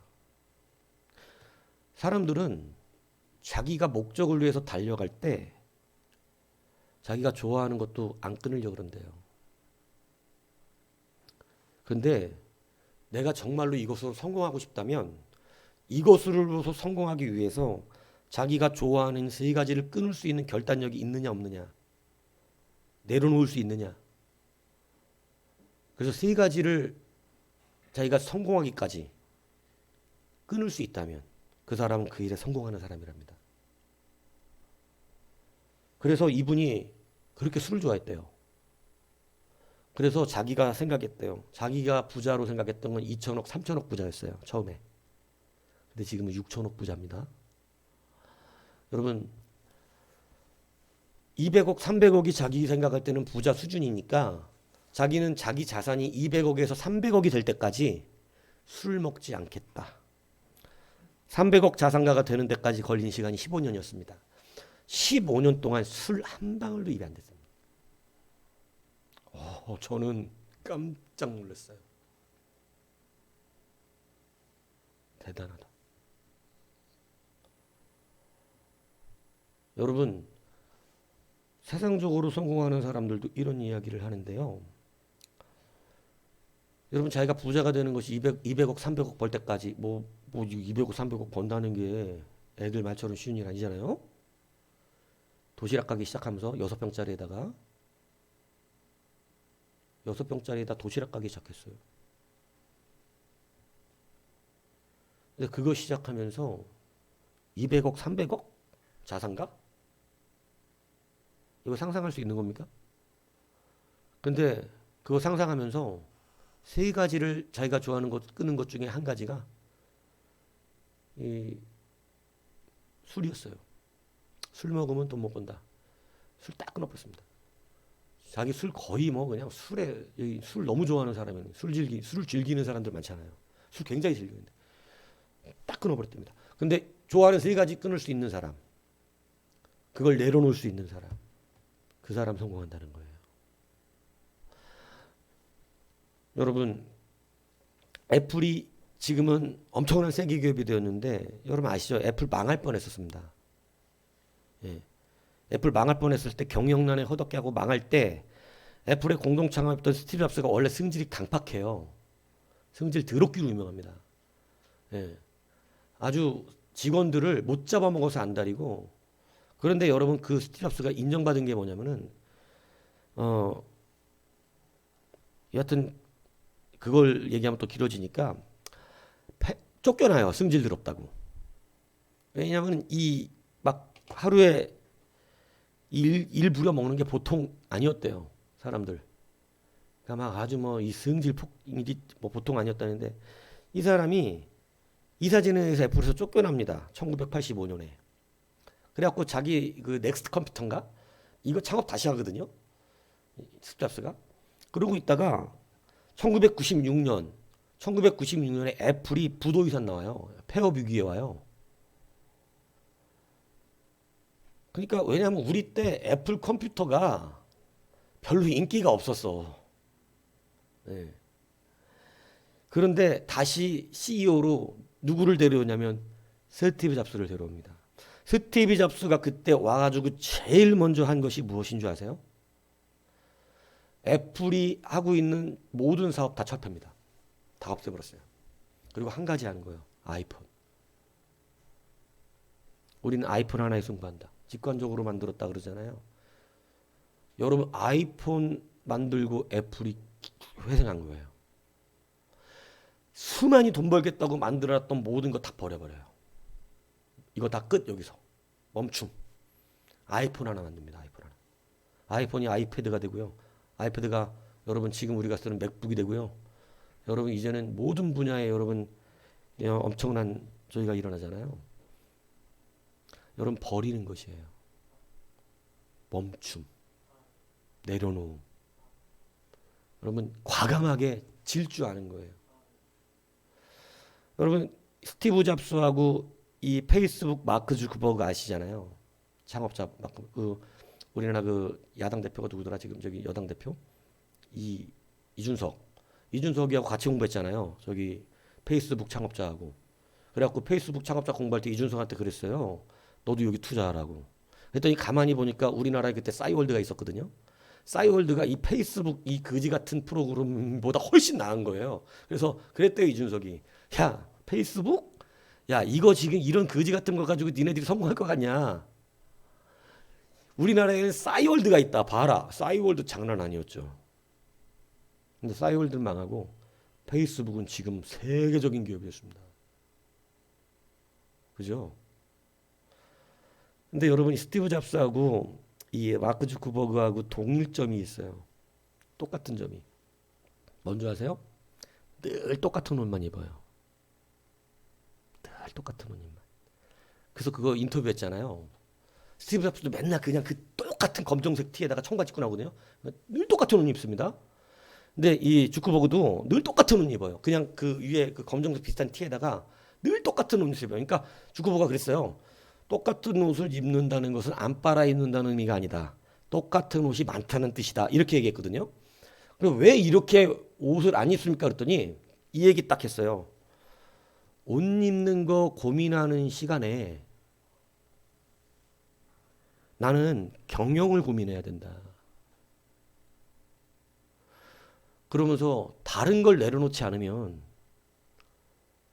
사람들은 자기가 목적을 위해서 달려갈 때 자기가 좋아하는 것도 안 끊으려고 그런대요. 근데 내가 정말로 이것으로 성공하고 싶다면 이것으로서 성공하기 위해서 자기가 좋아하는 세 가지를 끊을 수 있는 결단력이 있느냐 없느냐, 내려놓을 수 있느냐. 그래서 세 가지를 자기가 성공하기까지 끊을 수 있다면 그 사람은 그 일에 성공하는 사람이랍니다. 그래서 이분이 그렇게 술을 좋아했대요. 그래서 자기가 생각했대요. 자기가 부자로 생각했던 건 2천억, 3천억 부자였어요. 처음에. 근데 지금은 6천억 부자입니다. 여러분 200억, 300억이 자기 생각할 때는 부자 수준이니까 자기는 자기 자산이 200억에서 300억이 될 때까지 술을 먹지 않겠다. 300억 자산가가 되는 데까지 걸린 시간이 15년이었습니다. 15년 동안 술 한 방울도 입에 안 댔습니다. 저는 깜짝 놀랐어요. 대단하다. 여러분 세상적으로 성공하는 사람들도 이런 이야기를 하는데요. 여러분 자기가 부자가 되는 것이 200억, 300억 벌 때까지 뭐 200억, 300억 번다는 게 애들 말처럼 쉬운 일 아니잖아요. 도시락 가기 시작하면서 6병짜리에다가 도시락 가기 시작했어요. 근데 그거 시작하면서 200억, 300억 자산가? 이거 상상할 수 있는 겁니까? 근데 그거 상상하면서 세 가지를 자기가 좋아하는 것 끄는 것 중에 한 가지가 이 술이었어요. 술 먹으면 돈 못 번다. 술 딱 끊어버렸습니다. 자기 술 거의 뭐 그냥 술 너무 좋아하는 사람은 술을 즐기는 사람들 많잖아요. 술 굉장히 즐기는데 딱 끊어버렸답니다. 근데 좋아하는 세 가지 끊을 수 있는 사람, 그걸 내려놓을 수 있는 사람, 그 사람 성공한다는 거예요. 여러분 애플이 지금은 엄청난 세계 기업이 되었는데 여러분 아시죠? 애플 망할 뻔했었습니다. 예. 애플 망할 뻔했을 때 경영난에 허덕게 하고 망할 때 애플의 공동 창업했던 스티브 잡스가 원래 승질이 강팍해요. 승질 더럽기로 유명합니다. 예. 아주 직원들을 못 잡아먹어서 안달이고, 그런데 여러분 그 스티브 잡스가 인정받은 게 뭐냐면은 여하튼 그걸 얘기하면 또 길어지니까 쫓겨나요. 승질 더럽다고. 왜냐하면 이 막 하루에 일 부려 먹는 게 보통 아니었대요. 사람들. 그러니까 막 아주 뭐 이 승질 폭일이 뭐 보통 아니었다는데 이 사람이 이사진행에서 애플에서 쫓겨납니다. 1985년에. 그래갖고 자기 그 넥스트 컴퓨터인가 이거 창업 다시 하거든요. 스잡스가. 그러고 있다가 1996년에 애플이 부도이산 나와요. 폐업 위기에 와요. 그러니까 왜냐하면 우리 때 애플 컴퓨터가 별로 인기가 없었어. 네. 그런데 다시 CEO로 누구를 데려오냐면 스티브 잡스를 데려옵니다. 스티브 잡스가 그때 와가지고 제일 먼저 한 것이 무엇인 줄 아세요? 애플이 하고 있는 모든 사업 다 철폐입니다. 다 없애버렸어요. 그리고 한 가지 하는 거예요. 아이폰. 우리는 아이폰 하나에 승부한다. 직관적으로 만들었다 그러잖아요. 여러분 아이폰 만들고 애플이 회생한 거예요. 수많이 돈 벌겠다고 만들어놨던 모든 거 다 버려버려요. 이거 다 끝. 여기서 멈춤. 아이폰 하나 만듭니다. 아이폰 하나. 아이폰이 아이패드가 되고요. 아이패드가 여러분 지금 우리가 쓰는 맥북이 되고요. 여러분 이제는 모든 분야에 여러분 엄청난 저희가 일어나잖아요. 여러분 버리는 것이에요. 멈춤. 내려놓음. 여러분 과감하게 질 줄 아는 거예요. 여러분 스티브 잡스하고 이 페이스북 마크 주커버그 아시잖아요. 창업자 마크 우리나라 그 야당 대표가 누구더라 지금 저기 여당 대표 이준석이하고 같이 공부했잖아요. 저기 페이스북 창업자하고. 그래갖고 페이스북 창업자 공부할 때 이준석한테 그랬어요. 너도 여기 투자하라고. 그랬더니 가만히 보니까 우리나라에 그때 싸이월드가 있었거든요. 싸이월드가 이 페이스북 이 거지 같은 프로그램보다 훨씬 나은 거예요. 그래서 그랬대요 이준석이. 야 페이스북? 야 이거 지금 이런 거지 같은 거 가지고 니네들이 성공할 것 같냐? 우리나라에는 싸이월드가 있다. 봐라. 싸이월드 장난 아니었죠. 근데 싸이월드는 망하고 페이스북은 지금 세계적인 기업이었습니다. 그죠? 근데 여러분 스티브 잡스하고 이 마크 주커버그하고 동일점이 있어요. 똑같은 점이. 뭔지 아세요? 늘 똑같은 옷만 입어요. 늘 똑같은 옷 입만. 그래서 그거 인터뷰했잖아요. 스티브 잡스도 맨날 그냥 그 똑같은 검정색 티에다가 청바지 입고 나오거든요. 늘 똑같은 옷 입습니다. 근데 이 주커버그도 늘 똑같은 옷 입어요. 그냥 그 위에 그 검정색 비슷한 티에다가 늘 똑같은 옷 입어요. 그러니까 주커버그가 그랬어요. 똑같은 옷을 입는다는 것은 안 빨아 입는다는 의미가 아니다. 똑같은 옷이 많다는 뜻이다. 이렇게 얘기했거든요. 그럼 왜 이렇게 옷을 안 입습니까? 그랬더니 이 얘기 딱 했어요. 옷 입는 거 고민하는 시간에 나는 경영을 고민해야 된다. 그러면서 다른 걸 내려놓지 않으면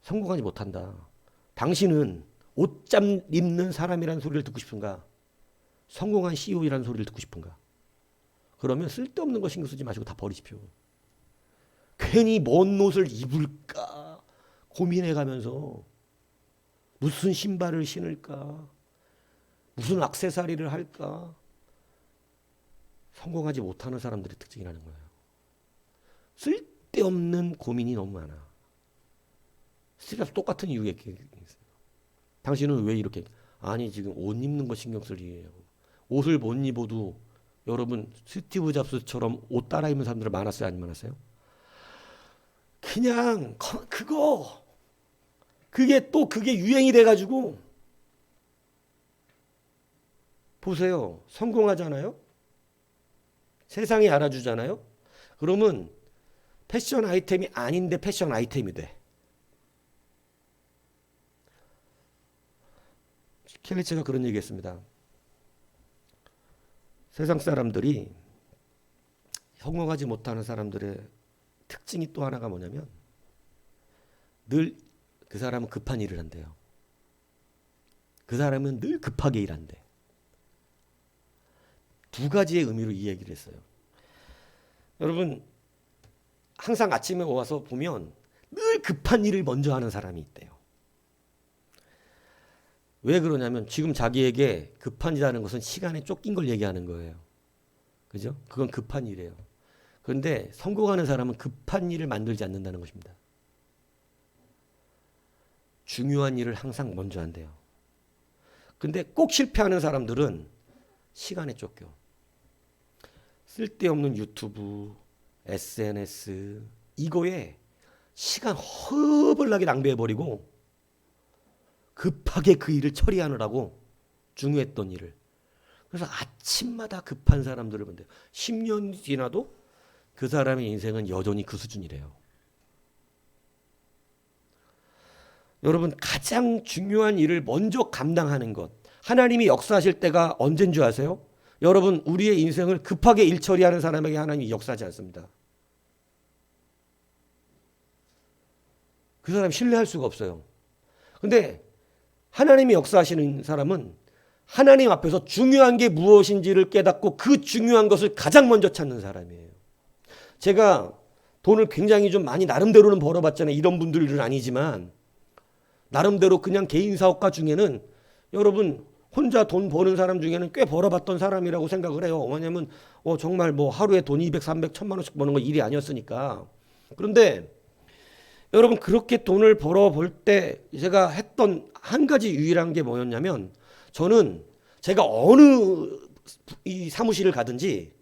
성공하지 못한다. 당신은 옷잠 입는 사람이라는 소리를 듣고 싶은가? 성공한 CEO이라는 소리를 듣고 싶은가? 그러면 쓸데없는 거 신경 쓰지 마시고 다 버리십시오. 괜히 뭔 옷을 입을까 고민해가면서 무슨 신발을 신을까? 무슨 액세서리를 할까? 성공하지 못하는 사람들의 특징이라는 거예요. 쓸데없는 고민이 너무 많아. 스트레스 똑같은 이유에 있어요. 당신은 왜 이렇게 아니 지금 옷 입는 거 신경 쓸 일이에요. 옷을 못 입어도 여러분 스티브 잡스처럼 옷 따라 입는 사람들 많았어요? 안 많았어요? 그냥 그게 유행이 돼가지고 보세요. 성공하잖아요. 세상이 알아주잖아요. 그러면 패션 아이템이 아닌데 패션 아이템이 돼. 켈리체가 그런 얘기했습니다. 세상 사람들이 성공하지 못하는 사람들의 특징이 또 하나가 뭐냐면 늘 그 사람은 급한 일을 한대요. 그 사람은 늘 급하게 일한대. 두 가지의 의미로 이 얘기를 했어요. 여러분 항상 아침에 와서 보면 늘 급한 일을 먼저 하는 사람이 있대요. 왜 그러냐면 지금 자기에게 급한 일하는 것은 시간에 쫓긴 걸 얘기하는 거예요. 그죠? 그건 급한 일이에요. 그런데 성공하는 사람은 급한 일을 만들지 않는다는 것입니다. 중요한 일을 항상 먼저 한대요. 근데 꼭 실패하는 사람들은 시간에 쫓겨. 쓸데없는 유튜브, SNS 이거에 시간 허벌나게 낭비해버리고 급하게 그 일을 처리하느라고 중요했던 일을. 그래서 아침마다 급한 사람들을 본대요. 10년 지나도 그 사람의 인생은 여전히 그 수준이래요. 여러분 가장 중요한 일을 먼저 감당하는 것. 하나님이 역사하실 때가 언제인 줄 아세요? 여러분 우리의 인생을 급하게 일 처리하는 사람에게 하나님이 역사하지 않습니다. 그 사람 신뢰할 수가 없어요. 근데 하나님이 역사하시는 사람은 하나님 앞에서 중요한 게 무엇인지를 깨닫고 그 중요한 것을 가장 먼저 찾는 사람이에요. 제가 돈을 굉장히 좀 많이 나름대로는 벌어봤잖아요. 이런 분들은 아니지만 나름대로 그냥 개인 사업가 중에는 여러분 혼자 돈 버는 사람 중에는 꽤 벌어봤던 사람이라고 생각을 해요. 왜냐하면 정말 뭐 하루에 돈 200, 300, 1000만 원씩 버는 건 일이 아니었으니까. 그런데 여러분 그렇게 돈을 벌어볼 때 제가 했던 한 가지 유일한 게 뭐였냐면 저는 제가 어느 이 사무실을 가든지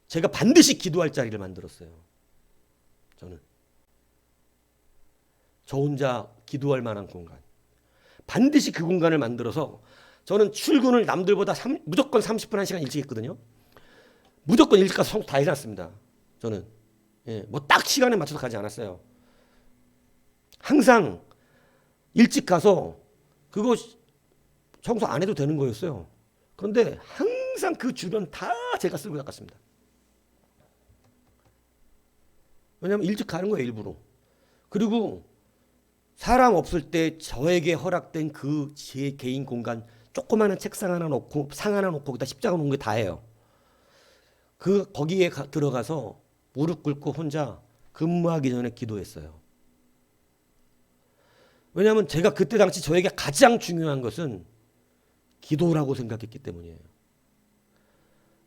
제가 반드시 기도할 자리를 만들었어요. 저는 저 혼자 기도할 만한 공간, 반드시 그 공간을 만들어서 저는 출근을 남들보다 무조건 30분 1시간 일찍 했거든요. 무조건 일찍 가서 청소 다 해놨습니다. 저는 뭐 딱 시간에 맞춰서 가지 않았어요. 항상 일찍 가서 그거 청소 안 해도 되는 거였어요. 그런데 항상 그 주변 다 제가 쓸고 닦았습니다. 왜냐하면 일찍 가는 거예요, 일부러. 그리고 사람 없을 때 저에게 허락된 그 제 개인 공간, 조그마한 책상 하나 놓고 상 하나 놓고 거기다 십자가 놓은 게 다예요. 거기에 들어가서 무릎 꿇고 혼자 근무하기 전에 기도했어요. 왜냐하면 제가 그때 당시 저에게 가장 중요한 것은 기도라고 생각했기 때문이에요.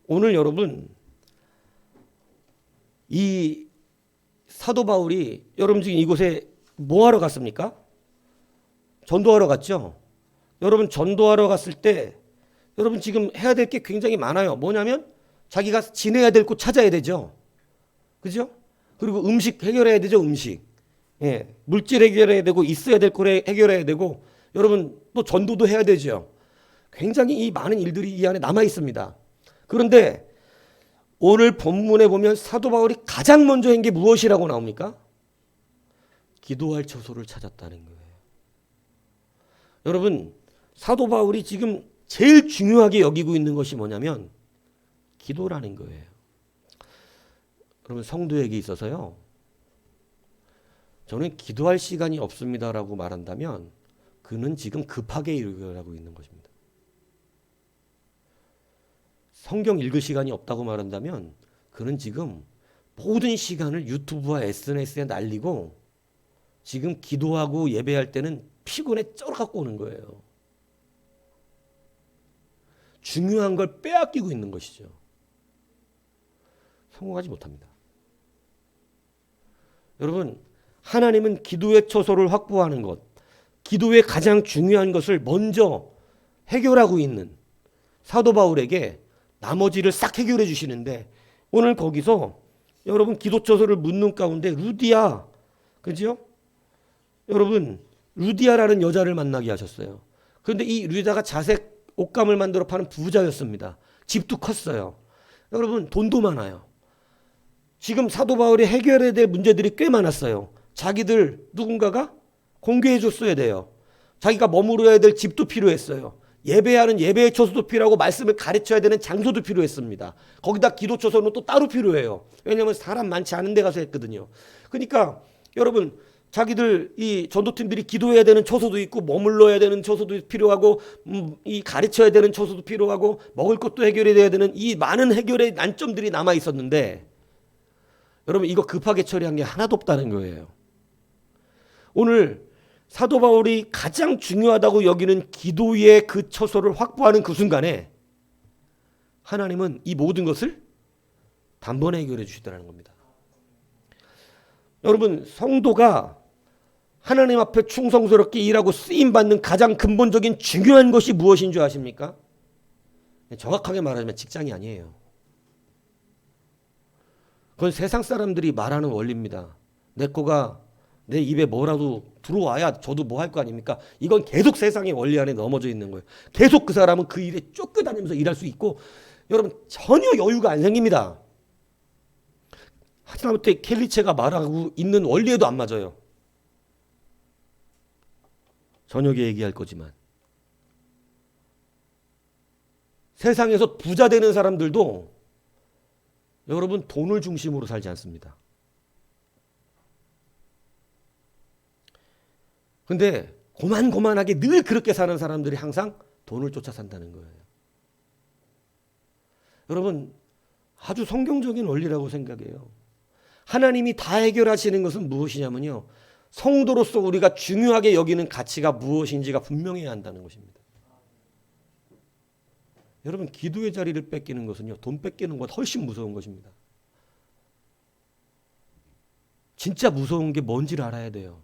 오늘 여러분, 이 사도 바울이 여러분 지금 이곳에 뭐 하러 갔습니까? 전도하러 갔죠? 여러분 전도하러 갔을 때 여러분 지금 해야 될 게 굉장히 많아요. 뭐냐면 자기가 지내야 될 곳 찾아야 되죠. 그죠? 그리고 음식 해결해야 되죠. 음식. 물질 해결해야 되고 있어야 될 거 해결해야 되고 여러분 또 전도도 해야 되죠. 굉장히 이 많은 일들이 이 안에 남아 있습니다. 그런데 오늘 본문에 보면 사도 바울이 가장 먼저 한 게 무엇이라고 나옵니까? 기도할 처소를 찾았다는 거예요. 여러분, 사도 바울이 지금 제일 중요하게 여기고 있는 것이 뭐냐면 기도라는 거예요. 여러분, 성도에게 있어서요, 저는 기도할 시간이 없습니다라고 말한다면 그는 지금 급하게 일어나고 있는 것입니다. 성경 읽을 시간이 없다고 말한다면 그는 지금 모든 시간을 유튜브와 SNS에 날리고 지금 기도하고 예배할 때는 피곤에 쩔어갖고 오는 거예요. 중요한 걸 빼앗기고 있는 것이죠. 성공하지 못합니다. 여러분, 하나님은 기도의 처소를 확보하는 것, 기도의 가장 중요한 것을 먼저 해결하고 있는 사도 바울에게 나머지를 싹 해결해 주시는데 오늘 거기서 여러분 기도 처소를 묻는 가운데 루디아, 그죠? 여러분 루디아라는 여자를 만나게 하셨어요. 그런데 이 루디아가 자색 옷감을 만들어 파는 부자였습니다. 집도 컸어요. 여러분 돈도 많아요. 지금 사도 바울이 해결해야 될 문제들이 꽤 많았어요. 자기들 누군가가 공개해 줬어야 돼요. 자기가 머무러야 될 집도 필요했어요. 예배하는 예배의 처소도 필요하고 말씀을 가르쳐야 되는 장소도 필요했습니다. 거기다 기도 처소는 또 따로 필요해요. 왜냐하면 사람 많지 않은 데 가서 했거든요. 그러니까 여러분 자기들 이 전도팀들이 기도해야 되는 처소도 있고 머물러야 되는 처소도 필요하고 이 가르쳐야 되는 처소도 필요하고 먹을 것도 해결해야 되는 이 많은 해결의 난점들이 남아 있었는데 여러분 이거 급하게 처리한 게 하나도 없다는 거예요. 오늘 사도 바울이 가장 중요하다고 여기는 기도의 그 처소를 확보하는 그 순간에 하나님은 이 모든 것을 단번에 해결해 주시더라는 겁니다. 여러분 성도가 하나님 앞에 충성스럽게 일하고 쓰임받는 가장 근본적인 중요한 것이 무엇인 줄 아십니까? 정확하게 말하자면 직장이 아니에요. 그건 세상 사람들이 말하는 원리입니다. 내 거가 내 입에 뭐라도 들어와야 저도 뭐 할 거 아닙니까? 이건 계속 세상의 원리 안에 넘어져 있는 거예요. 계속 그 사람은 그 일에 쫓겨다니면서 일할 수 있고 여러분 전혀 여유가 안 생깁니다. 하다못해 켈리체가 말하고 있는 원리에도 안 맞아요. 저녁에 얘기할 거지만 세상에서 부자 되는 사람들도 여러분 돈을 중심으로 살지 않습니다. 근데 고만고만하게 늘 그렇게 사는 사람들이 항상 돈을 쫓아 산다는 거예요. 여러분 아주 성경적인 원리라고 생각해요. 하나님이 다 해결하시는 것은 무엇이냐면요. 성도로서 우리가 중요하게 여기는 가치가 무엇인지가 분명해야 한다는 것입니다. 여러분 기도의 자리를 뺏기는 것은요. 돈 뺏기는 것보다 훨씬 무서운 것입니다. 진짜 무서운 게 뭔지를 알아야 돼요.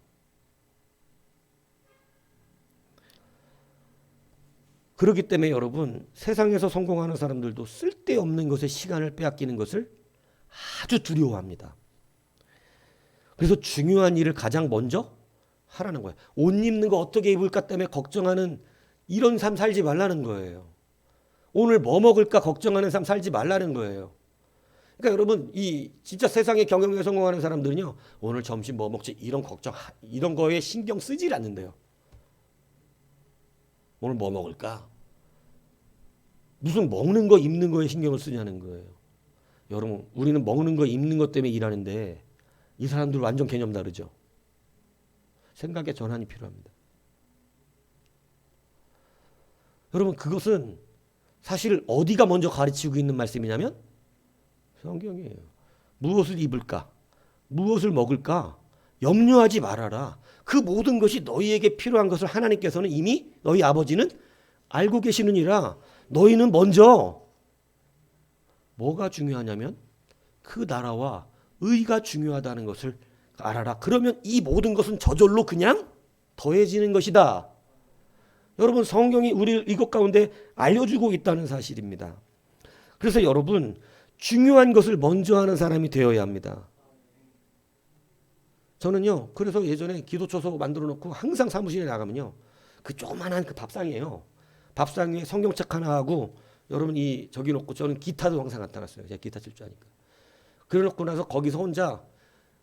그렇기 때문에 여러분 세상에서 성공하는 사람들도 쓸데없는 것에 시간을 빼앗기는 것을 아주 두려워합니다. 그래서 중요한 일을 가장 먼저 하라는 거예요. 옷 입는 거 어떻게 입을까 때문에 걱정하는 이런 삶 살지 말라는 거예요. 오늘 뭐 먹을까 걱정하는 삶 살지 말라는 거예요. 그러니까 여러분 이 진짜 세상의 경영에 성공하는 사람들은요. 오늘 점심 뭐 먹지 이런 걱정 이런 거에 신경 쓰질 않는데요. 오늘 뭐 먹을까? 무슨 먹는 거 입는 거에 신경을 쓰냐는 거예요. 여러분 우리는 먹는 거 입는 것 때문에 일하는데 이 사람들 완전 개념 다르죠. 생각의 전환이 필요합니다. 여러분 그것은 사실 어디가 먼저 가르치고 있는 말씀이냐면 성경이에요. 무엇을 입을까? 무엇을 먹을까? 염려하지 말아라. 그 모든 것이 너희에게 필요한 것을 하나님께서는 이미 너희 아버지는 알고 계시느니라. 너희는 먼저 뭐가 중요하냐면 그 나라와 의가 중요하다는 것을 알아라. 그러면 이 모든 것은 저절로 그냥 더해지는 것이다. 여러분 성경이 우리를 이것 가운데 알려주고 있다는 사실입니다. 그래서 여러분 중요한 것을 먼저 하는 사람이 되어야 합니다. 저는요 그래서 예전에 기도처소 만들어 놓고 항상 사무실에 나가면요 그 조그만한 그 밥상이에요. 밥상 위에 성경책 하나 하고 여러분 이 저기 놓고 저는 기타도 항상 갖다 놨어요. 제가 기타 칠 줄 아니까. 그래 놓고 나서 거기서 혼자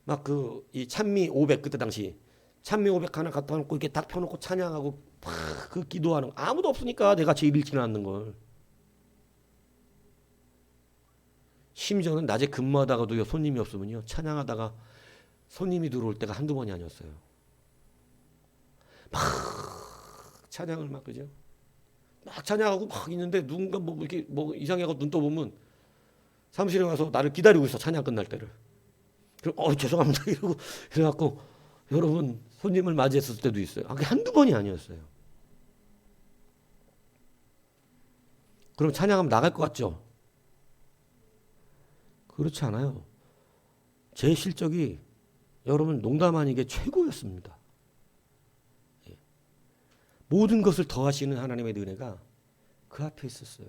막 그 이 찬미 500 그때 당시 찬미 500 하나 갖다 놓고 이렇게 딱 펴놓고 찬양하고 막 그 기도하는 거. 아무도 없으니까 내가 제일 일찍 나왔는 걸. 심지어는 낮에 근무하다가도요 손님이 없으면요 찬양하다가 손님이 들어올 때가 한두 번이 아니었어요. 막 찬양을 막 그죠? 막 찬양하고 막 있는데 누군가 뭐 이렇게 뭐 이상하고 눈 떠보면 사무실에 와서 나를 기다리고 있어 찬양 끝날 때를. 그럼 죄송합니다 이러고 그래갖고 여러분 손님을 맞이했을 때도 있어요. 그게 한두 번이 아니었어요. 그럼 찬양하면 나갈 것 같죠? 그렇지 않아요. 제 실적이 여러분 농담 아니게 최고였습니다. 모든 것을 더하시는 하나님의 은혜가 그 앞에 있었어요.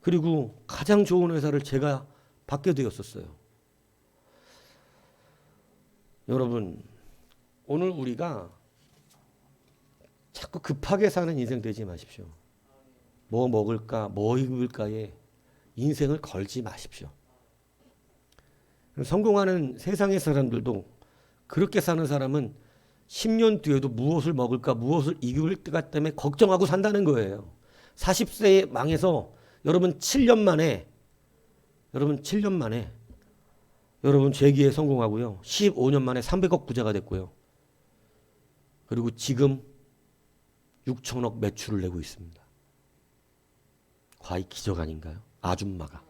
그리고 가장 좋은 회사를 제가 받게 되었었어요. 여러분 오늘 우리가 자꾸 급하게 사는 인생 되지 마십시오. 뭐 먹을까 뭐 입을까에 인생을 걸지 마십시오. 성공하는 세상의 사람들도 그렇게 사는 사람은 10년 뒤에도 무엇을 먹을까 무엇을 입을까 때문에 걱정하고 산다는 거예요. 40세에 망해서 여러분 7년 만에 여러분 재기에 성공하고요. 15년 만에 300억 부자가 됐고요. 그리고 지금 6천억 매출을 내고 있습니다. 과히 기적 아닌가요? 아줌마가.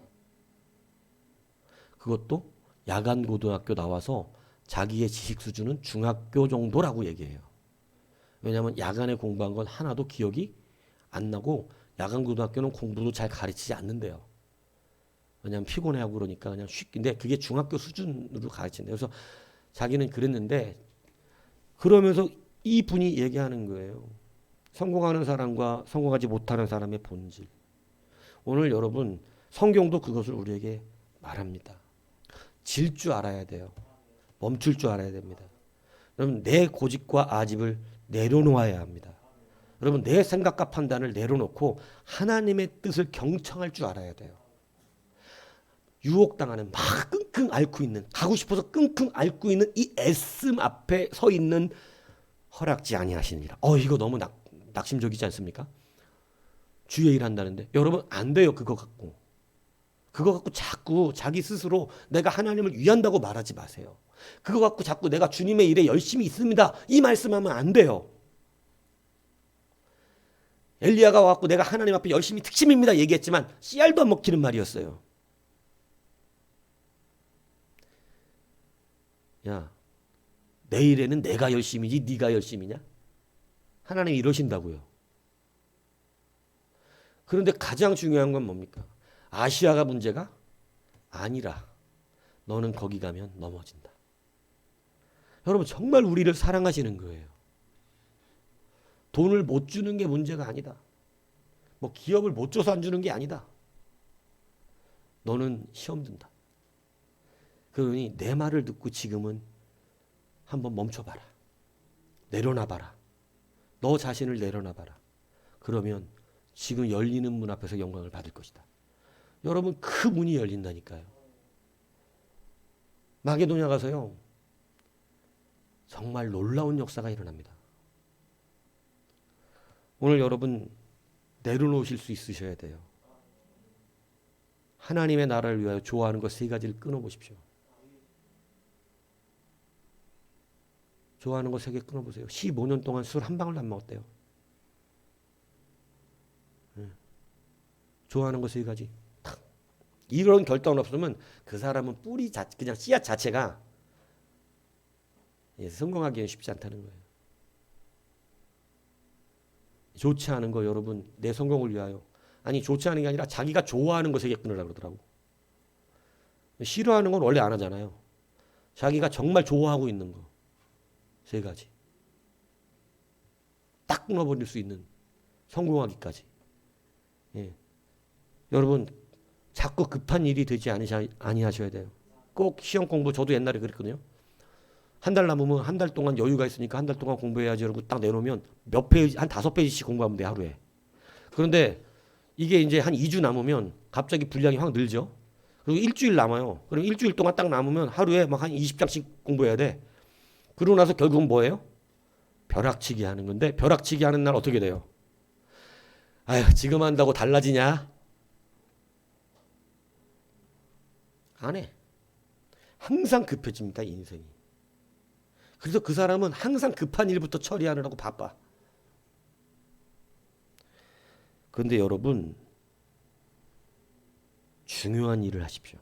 그것도 야간 고등학교 나와서 자기의 지식 수준은 중학교 정도라고 얘기해요. 왜냐하면 야간에 공부한 건 하나도 기억이 안 나고 야간 고등학교는 공부도 잘 가르치지 않는데요. 왜냐하면 피곤해하고 그러니까 그냥 쉽게. 근데 그게 중학교 수준으로 가르친대요. 그래서 자기는 그랬는데 그러면서 이 분이 얘기하는 거예요. 성공하는 사람과 성공하지 못하는 사람의 본질. 오늘 여러분 성경도 그것을 우리에게 말합니다. 질 줄 알아야 돼요. 멈출 줄 알아야 됩니다. 여러분 내 고집과 아집을 내려놓아야 합니다. 여러분 내 생각과 판단을 내려놓고 하나님의 뜻을 경청할 줄 알아야 돼요. 유혹당하는 막 끙끙 앓고 있는 가고 싶어서 끙끙 앓고 있는 이 애씀 앞에 서 있는 허락지 아니하시니라. 이거 너무 낙심적이지 않습니까? 주의 일 한다는데 여러분 안 돼요. 그거 갖고 자꾸 자기 스스로 내가 하나님을 위한다고 말하지 마세요. 그거 갖고 자꾸 내가 주님의 일에 열심히 있습니다 이 말씀하면 안 돼요. 엘리야가 와갖고 내가 하나님 앞에 열심히 특심입니다 얘기했지만 씨알도 안 먹히는 말이었어요. 야, 내 일에는 내가 열심이지 네가 열심이냐? 하나님이 이러신다고요. 그런데 가장 중요한 건 뭡니까? 아시아가 문제가 아니라 너는 거기 가면 넘어진다. 여러분 정말 우리를 사랑하시는 거예요. 돈을 못 주는 게 문제가 아니다. 뭐 기업을 못 줘서 안 주는 게 아니다. 너는 시험 든다. 그러니 내 말을 듣고 지금은 한번 멈춰봐라. 내려놔봐라. 너 자신을 내려놔봐라. 그러면 지금 열리는 문 앞에서 영광을 받을 것이다. 여러분, 그 문이 열린다니까요. 마게도냐 가서요, 정말 놀라운 역사가 일어납니다. 오늘 여러분 내려놓으실 수 있으셔야 돼요. 하나님의 나라를 위하여 좋아하는 것 3가지를 끊어보십시오. 좋아하는 거 3개 끊어보세요. 15년 동안 술 한 방울도 안 먹었대요. 좋아하는 거 3가지. 탁. 이런 결단 없으면 그 사람은 그냥 씨앗 자체가 성공하기는 쉽지 않다는 거예요. 좋지 않은 거 여러분, 내 성공을 위하여. 아니, 좋지 않은 게 아니라 자기가 좋아하는 거 3개 끊으라고 그러더라고. 싫어하는 건 원래 안 하잖아요. 자기가 정말 좋아하고 있는 거 3가지. 딱 끊어버릴 수 있는, 성공하기까지. 예. 여러분, 자꾸 급한 일이 되지 아니하셔야 돼요. 꼭 시험 공부, 저도 옛날에 그랬거든요. 한 달 남으면 한 달 동안 여유가 있으니까 한 달 동안 공부해야지 이러고 딱 내놓으면 몇 페이지, 한 5페이지씩 공부하면 돼, 하루에. 그런데 이게 이제 한 2주 남으면 갑자기 분량이 확 늘죠. 그리고 일주일 남아요. 그럼 일주일 동안 딱 남으면 하루에 막 한 20장씩 공부해야 돼. 그러고 나서 결국은 뭐예요? 벼락치기 하는 건데, 벼락치기 하는 날 어떻게 돼요? 아휴, 지금 한다고 달라지냐? 안 해. 항상 급해집니다, 인생이. 그래서 그 사람은 항상 급한 일부터 처리하느라고 바빠. 그런데 여러분, 중요한 일을 하십시오.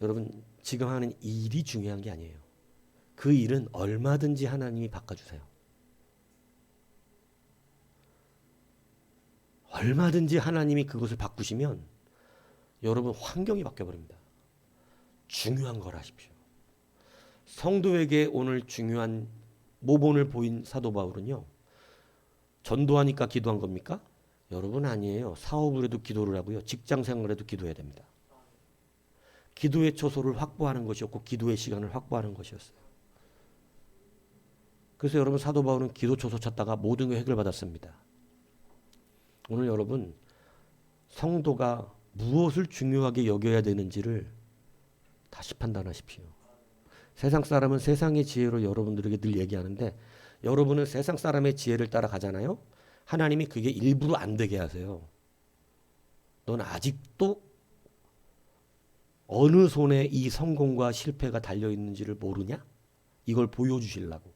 여러분, 지금 하는 일이 중요한 게 아니에요. 그 일은 얼마든지 하나님이 바꿔주세요. 얼마든지 하나님이 그것을 바꾸시면 여러분 환경이 바뀌어버립니다. 중요한 걸 하십시오. 성도에게 오늘 중요한 모본을 보인 사도 바울은요, 전도하니까 기도한 겁니까? 여러분, 아니에요. 사업을 해도 기도를 하고요, 직장 생활에도 기도해야 됩니다. 기도의 초소를 확보하는 것이었고 기도의 시간을 확보하는 것이었어요. 그래서 여러분, 사도 바울은 기도 초소 찾다가 모든 게 해결받았습니다. 오늘 여러분, 성도가 무엇을 중요하게 여겨야 되는지를 다시 판단하십시오. 세상 사람은 세상의 지혜로 여러분들에게 늘 얘기하는데, 여러분은 세상 사람의 지혜를 따라가잖아요. 하나님이 그게 일부러 안 되게 하세요. 넌 아직도 어느 손에 이 성공과 실패가 달려있는지를 모르냐? 이걸 보여주시려고.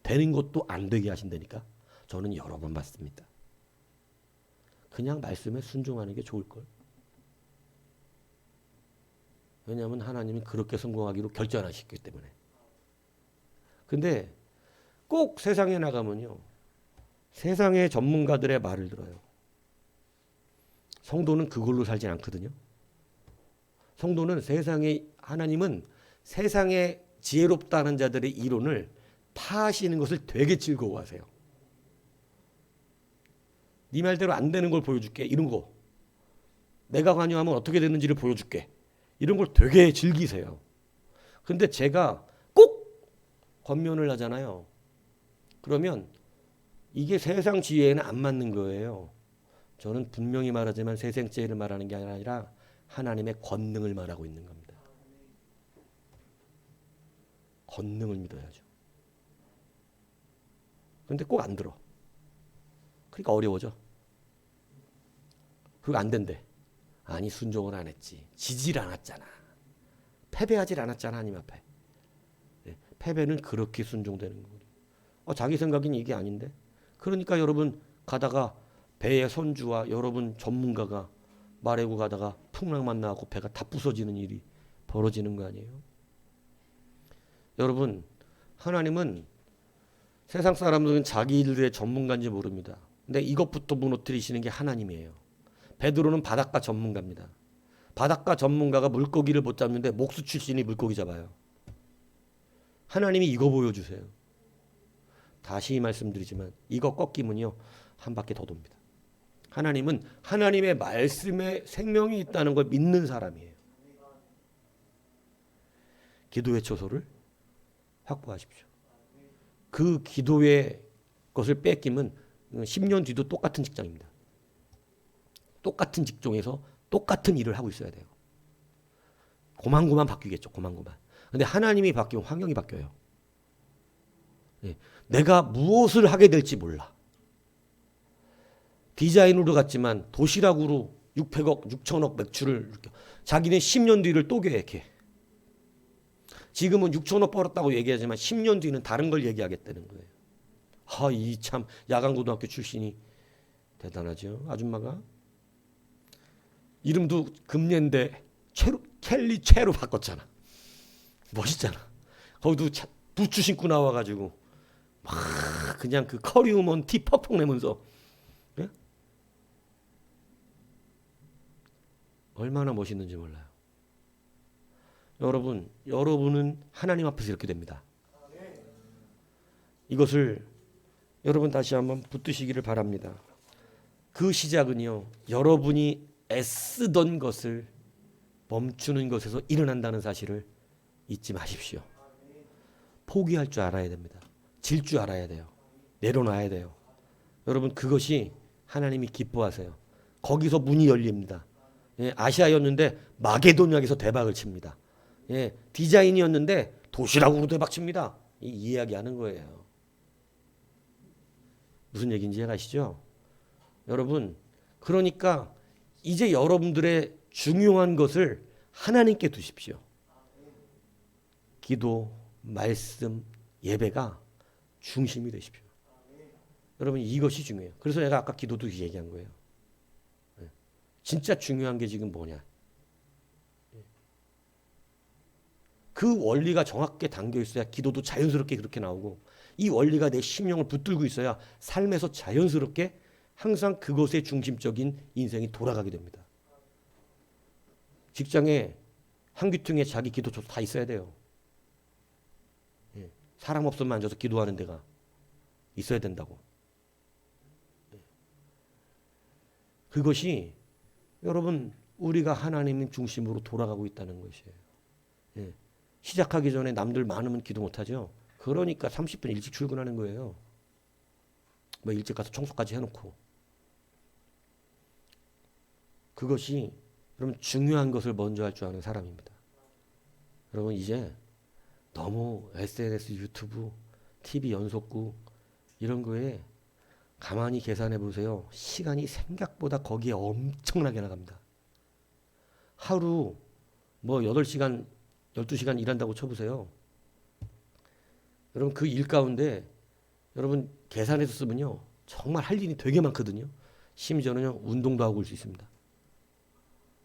되는 것도 안 되게 하신다니까. 저는 여러 번 봤습니다. 그냥 말씀에 순종하는 게 좋을걸. 왜냐하면 하나님이 그렇게 성공하기로 결정하셨기 때문에. 근데 꼭 세상에 나가면요, 세상의 전문가들의 말을 들어요. 성도는 그걸로 살지 않거든요. 성도는 하나님은 세상에 지혜롭다는 자들의 이론을 파하시는 것을 되게 즐거워하세요. 네 말대로 안 되는 걸 보여줄게, 이런 거. 내가 관여하면 어떻게 되는지를 보여줄게, 이런 걸 되게 즐기세요. 근데 제가 꼭 권면을 하잖아요. 그러면 이게 세상 지혜에는 안 맞는 거예요. 저는 분명히 말하지만 세상 지혜를 말하는 게 아니라 하나님의 권능을 말하고 있는 겁니다. 권능을 믿어야죠. 근데 꼭 안 들어. 그러니까 어려워져. 그거 안 된대. 아니, 순종을 안 했지. 지질 않았잖아. 패배하질 않았잖아, 하나님 앞에. 네, 패배는 그렇게 순종되는 거예요. 자기 생각엔 이게 아닌데. 그러니까 여러분 가다가 배의 선주와 여러분 전문가가 말하고 가다가 풍랑만 나고 배가 다 부서지는 일이 벌어지는 거 아니에요? 여러분, 하나님은 세상 사람들은 자기들의 전문가인지 모릅니다. 근데 이것부터 무너뜨리시는 게 하나님이에요. 베드로는 바닷가 전문가입니다. 바닷가 전문가가 물고기를 못 잡는데 목수 출신이 물고기 잡아요. 하나님이 이거 보여주세요. 다시 말씀드리지만 이거 꺾이면요, 한 바퀴 더 돕니다. 하나님은 하나님의 말씀에 생명이 있다는 걸 믿는 사람이에요. 기도의 초소를 확보하십시오. 그 기도의 것을 뺏기면 10년 뒤도 똑같은 직장입니다. 똑같은 직종에서 똑같은 일을 하고 있어야 돼요. 고만고만 바뀌겠죠. 고만고만. 근데 하나님이 바뀌면 환경이 바뀌어요. 예. 내가 무엇을 하게 될지 몰라. 디자인으로 갔지만 도시락으로 600억, 6천억 매출을 자기는 10년 뒤를 또 계획해. 지금은 6천억 벌었다고 얘기하지만 10년 뒤는 다른 걸 얘기하겠다는 거예요. 이 참 야간고등학교 출신이 대단하죠. 아줌마가. 이름도 금년대 켈리 최로 바꿨잖아. 멋있잖아. 거기도 부츠 신고 나와가지고 막 그냥 그 커리우먼 티 퍽퍽 내면서, 예? 얼마나 멋있는지 몰라요. 여러분은 하나님 앞에서 이렇게 됩니다. 이것을 여러분 다시 한번 붙드시기를 바랍니다. 그 시작은요, 여러분이 애쓰던 것을 멈추는 것에서 일어난다는 사실을 잊지 마십시오. 포기할 줄 알아야 됩니다. 질 줄 알아야 돼요. 내려놔야 돼요. 여러분, 그것이 하나님이 기뻐하세요. 거기서 문이 열립니다. 예, 아시아였는데 마게도냐에서 대박을 칩니다. 예, 디자인이었는데 도시락으로 대박 칩니다. 이 이야기하는 거예요. 무슨 얘기인지 아시죠? 여러분, 그러니까 이제 여러분들의 중요한 것을 하나님께 두십시오. 기도, 말씀, 예배가 중심이 되십시오. 여러분, 이것이 중요해요. 그래서 내가 아까 기도도 얘기한 거예요. 진짜 중요한 게 지금 뭐냐. 그 원리가 정확하게 담겨 있어야 기도도 자연스럽게 그렇게 나오고, 이 원리가 내 심령을 붙들고 있어야 삶에서 자연스럽게 항상 그것의 중심적인 인생이 돌아가게 됩니다. 직장에 한 귀퉁이에 자기 기도처도 다 있어야 돼요. 예. 사람 없으면 앉아서 기도하는 데가 있어야 된다고. 예. 그것이 여러분, 우리가 하나님 중심으로 돌아가고 있다는 것이에요. 예. 시작하기 전에 남들 많으면 기도 못하죠. 그러니까 30분 일찍 출근하는 거예요. 뭐 일찍 가서 청소까지 해놓고. 그것이 여러분 중요한 것을 먼저 할 줄 아는 사람입니다. 여러분, 이제 너무 SNS, 유튜브, TV 연속극 이런 거에 가만히 계산해 보세요. 시간이 생각보다 거기에 엄청나게 나갑니다. 하루 뭐 8시간, 12시간 일한다고 쳐보세요. 여러분, 그 일 가운데 여러분 계산해서 쓰면요, 정말 할 일이 되게 많거든요. 심지어는요, 운동도 하고 올 수 있습니다.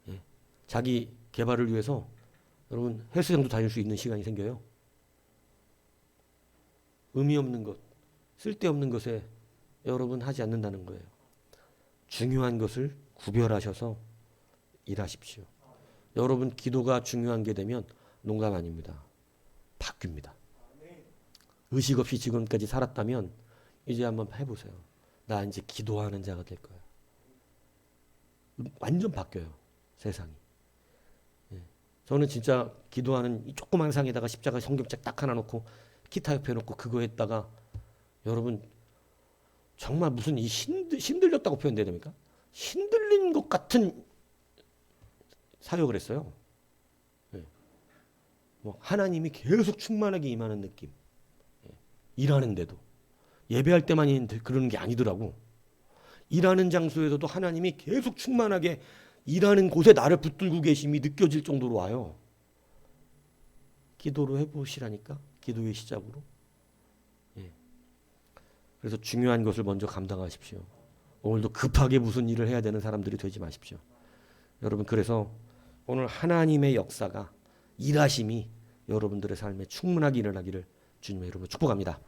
예. 자기 개발을 위해서 여러분 헬스장도 다닐 수 있는 시간이 생겨요. 의미 없는 것, 쓸데없는 것에 여러분 하지 않는다는 거예요. 중요한 것을 구별하셔서 일하십시오. 여러분, 기도가 중요한 게 되면 농담 아닙니다. 바뀝니다. 의식 없이 지금까지 살았다면 이제 한번 해보세요. 나 이제 기도하는 자가 될 거야. 완전 바뀌어요. 세상이. 예. 저는 진짜 기도하는 이 조그만 상에다가 십자가 성경책 딱 하나 놓고 기타 옆에 놓고 그거 했다가 여러분 정말 무슨 이 신들렸다고 표현돼야 됩니까? 신들린 것 같은 사역을 했어요. 예. 뭐 하나님이 계속 충만하게 임하는 느낌. 예. 일하는데도 예배할 때만 그러는 게 아니더라고. 일하는 장소에서도 하나님이 계속 충만하게 일하는 곳에 나를 붙들고 계심이 느껴질 정도로 와요. 기도로 해보시라니까. 기도의 시작으로. 예. 그래서 중요한 것을 먼저 감당하십시오. 오늘도 급하게 무슨 일을 해야 되는 사람들이 되지 마십시오. 여러분, 그래서 오늘 하나님의 역사가, 일하심이 여러분들의 삶에 충분하게 일어나기를 주님의 이름으로 축복합니다.